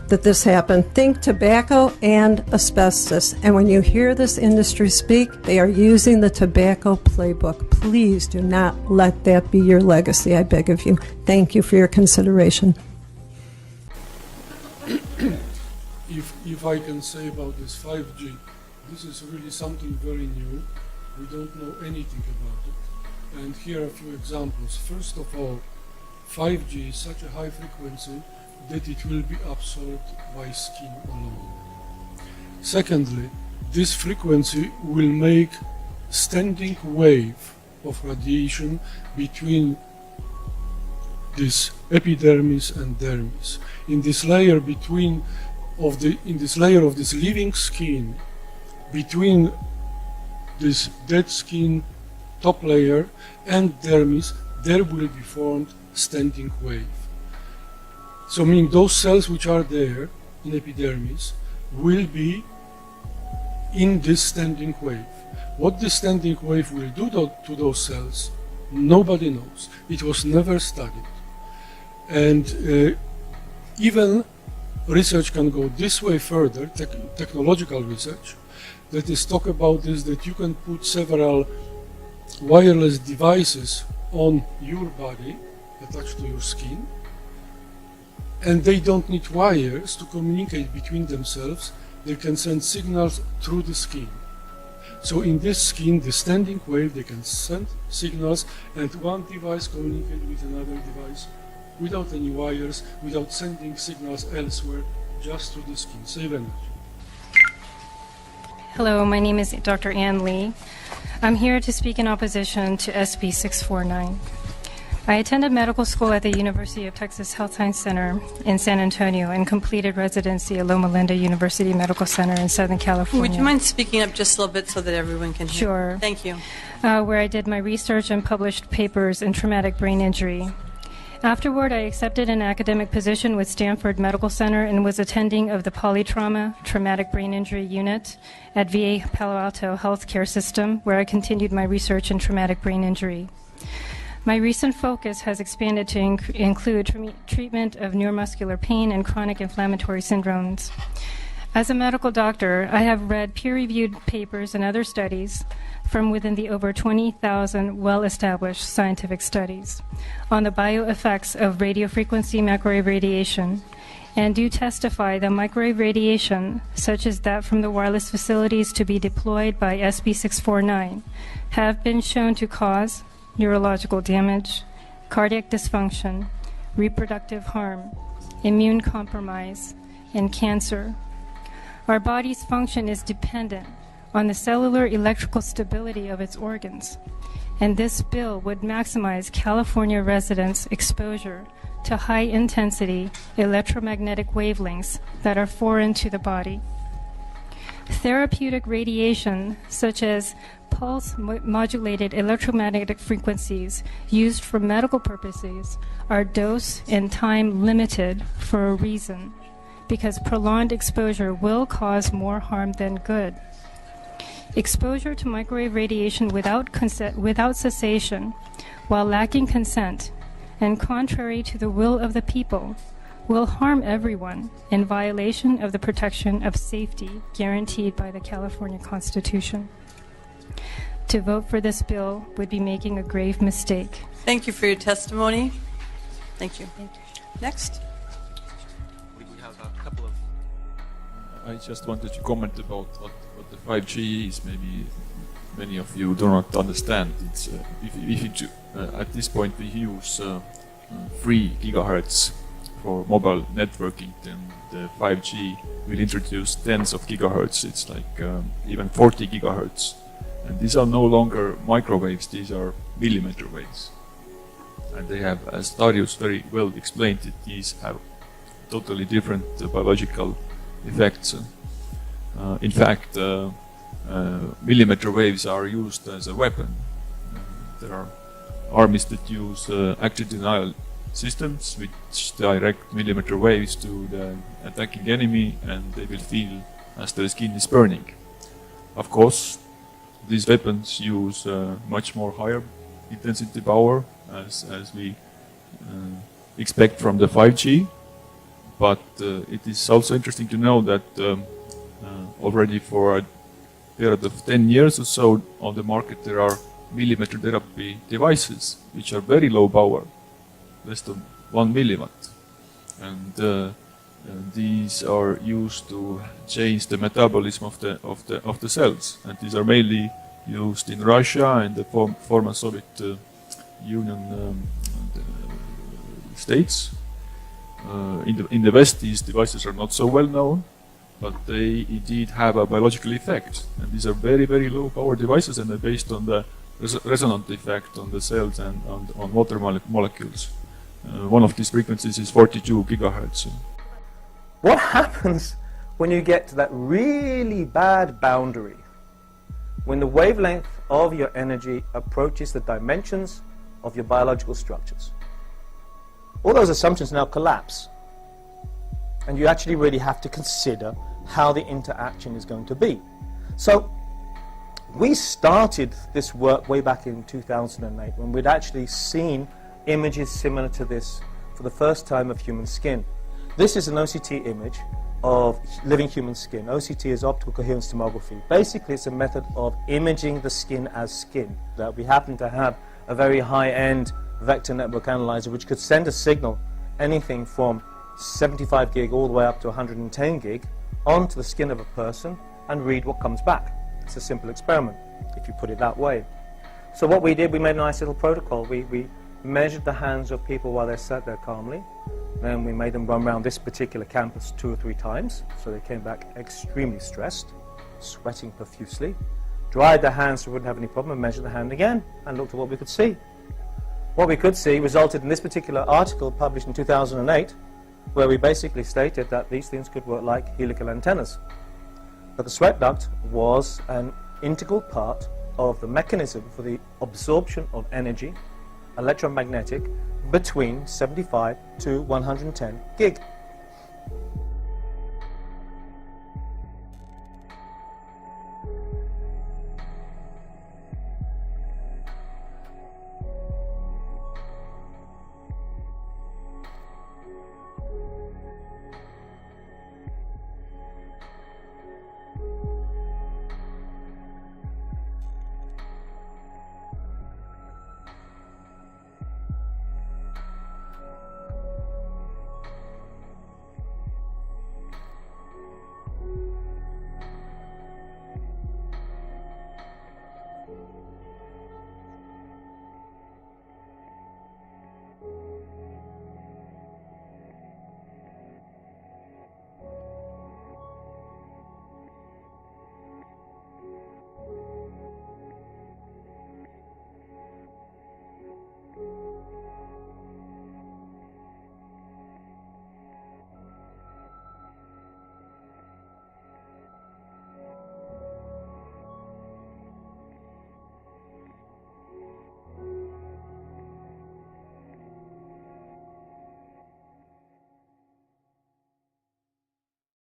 that this happen. Think tobacco and asbestos. And when you hear this industry speak, they are using the tobacco playbook. Please do not let that be your legacy, I beg of you. Thank you for your consideration. If I can say about this 5G, this is really something very new. We don't know anything about it. And here are a few examples. First of all, 5G is such a high frequency that it will be absorbed by skin alone. Secondly, this frequency will make standing wave of radiation between this epidermis and dermis. In this layer of this living skin, between this dead skin top layer and dermis, there will be formed standing wave. So meaning those cells which are there in epidermis will be in this standing wave. What this standing wave will do to those cells, nobody knows. It was never studied. And even research can go this way further, technological research, that is talk about this, that you can put several wireless devices on your body attached to your skin, and they don't need wires to communicate between themselves. They can send signals through the skin. So in this skin, the standing wave, they can send signals, and one device communicate with another device without any wires, without sending signals elsewhere, just through the skin. Save energy. Hello, my name is Dr. Ann Lee. I'm here to speak in opposition to SB 649. I attended medical school at the University of Texas Health Science Center in San Antonio and completed residency at Loma Linda University Medical Center in Southern California. Would you mind speaking up just a little bit so that everyone can hear? Sure. Thank you. Where I did my research and published papers in traumatic brain injury. Afterward, I accepted an academic position with Stanford Medical Center and was attending of the Polytrauma Traumatic Brain Injury Unit at VA Palo Alto Healthcare System, where I continued my research in traumatic brain injury. My recent focus has expanded to include treatment of neuromuscular pain and chronic inflammatory syndromes. As a medical doctor, I have read peer-reviewed papers and other studies from within the over 20,000 well-established scientific studies on the bioeffects of radiofrequency microwave radiation, and do testify that microwave radiation, such as that from the wireless facilities to be deployed by SB 649, have been shown to cause neurological damage, cardiac dysfunction, reproductive harm, immune compromise, and cancer. Our body's function is dependent on the cellular electrical stability of its organs, and this bill would maximize California residents' exposure to high-intensity electromagnetic wavelengths that are foreign to the body. Therapeutic radiation, such as pulse-modulated electromagnetic frequencies used for medical purposes, are dose and time limited for a reason, because prolonged exposure will cause more harm than good. Exposure to microwave radiation without cessation, while lacking consent, and contrary to the will of the people, will harm everyone in violation of the protection of safety guaranteed by the California Constitution. To vote for this bill would be making a grave mistake. Thank you for your testimony. Thank you. Next. We have a couple of... I just wanted to comment about what the 5G is. Maybe many of you do not understand. It's at this point we use 3 gigahertz for mobile networking, then the 5G will introduce tens of gigahertz. It's like even 40 gigahertz. And these are no longer microwaves, these are millimeter waves. And they have, as Darius very well explained it, these have totally different biological effects. In fact, millimeter waves are used as a weapon. There are armies that use active denial systems which direct millimeter waves to the attacking enemy, and they will feel as their skin is burning. Of course, these weapons use much more higher intensity power as we expect from the 5G, but it is also interesting to know that already for a period of 10 years or so on the market there are millimeter therapy devices which are very low power, less than 1 milliwatt, and these are used to change the metabolism of the cells, and these are mainly used in Russia and the former Soviet Union states. In the West, these devices are not so well known, but they indeed have a biological effect, and these are very, very low power devices, and they're based on the resonant effect on the cells and on water molecules. One of these frequencies is 42 gigahertz. What happens when you get to that really bad boundary, when the wavelength of your energy approaches the dimensions of your biological structures? All those assumptions now collapse, and you actually really have to consider how the interaction is going to be. So we started this work way back in 2008 when we'd actually seen images similar to this for the first time of human skin. This is an OCT image of living human skin. OCT is optical coherence tomography. Basically, it's a method of imaging the skin as skin. That we happen to have a very high-end vector network analyzer which could send a signal anything from 75 gig all the way up to 110 gig onto the skin of a person and read what comes back. It's a simple experiment, if you put it that way. So what we did, we made a nice little protocol. We measured the hands of people while they sat there calmly. Then we made them run around this particular campus 2 or 3 times, so they came back extremely stressed, sweating profusely, dried their hands so we wouldn't have any problem, and measured the hand again, and looked at what we could see. What we could see resulted in this particular article published in 2008, where we basically stated that these things could work like helical antennas. But the sweat duct was an integral part of the mechanism for the absorption of energy, electromagnetic, between 75 to 110 gig.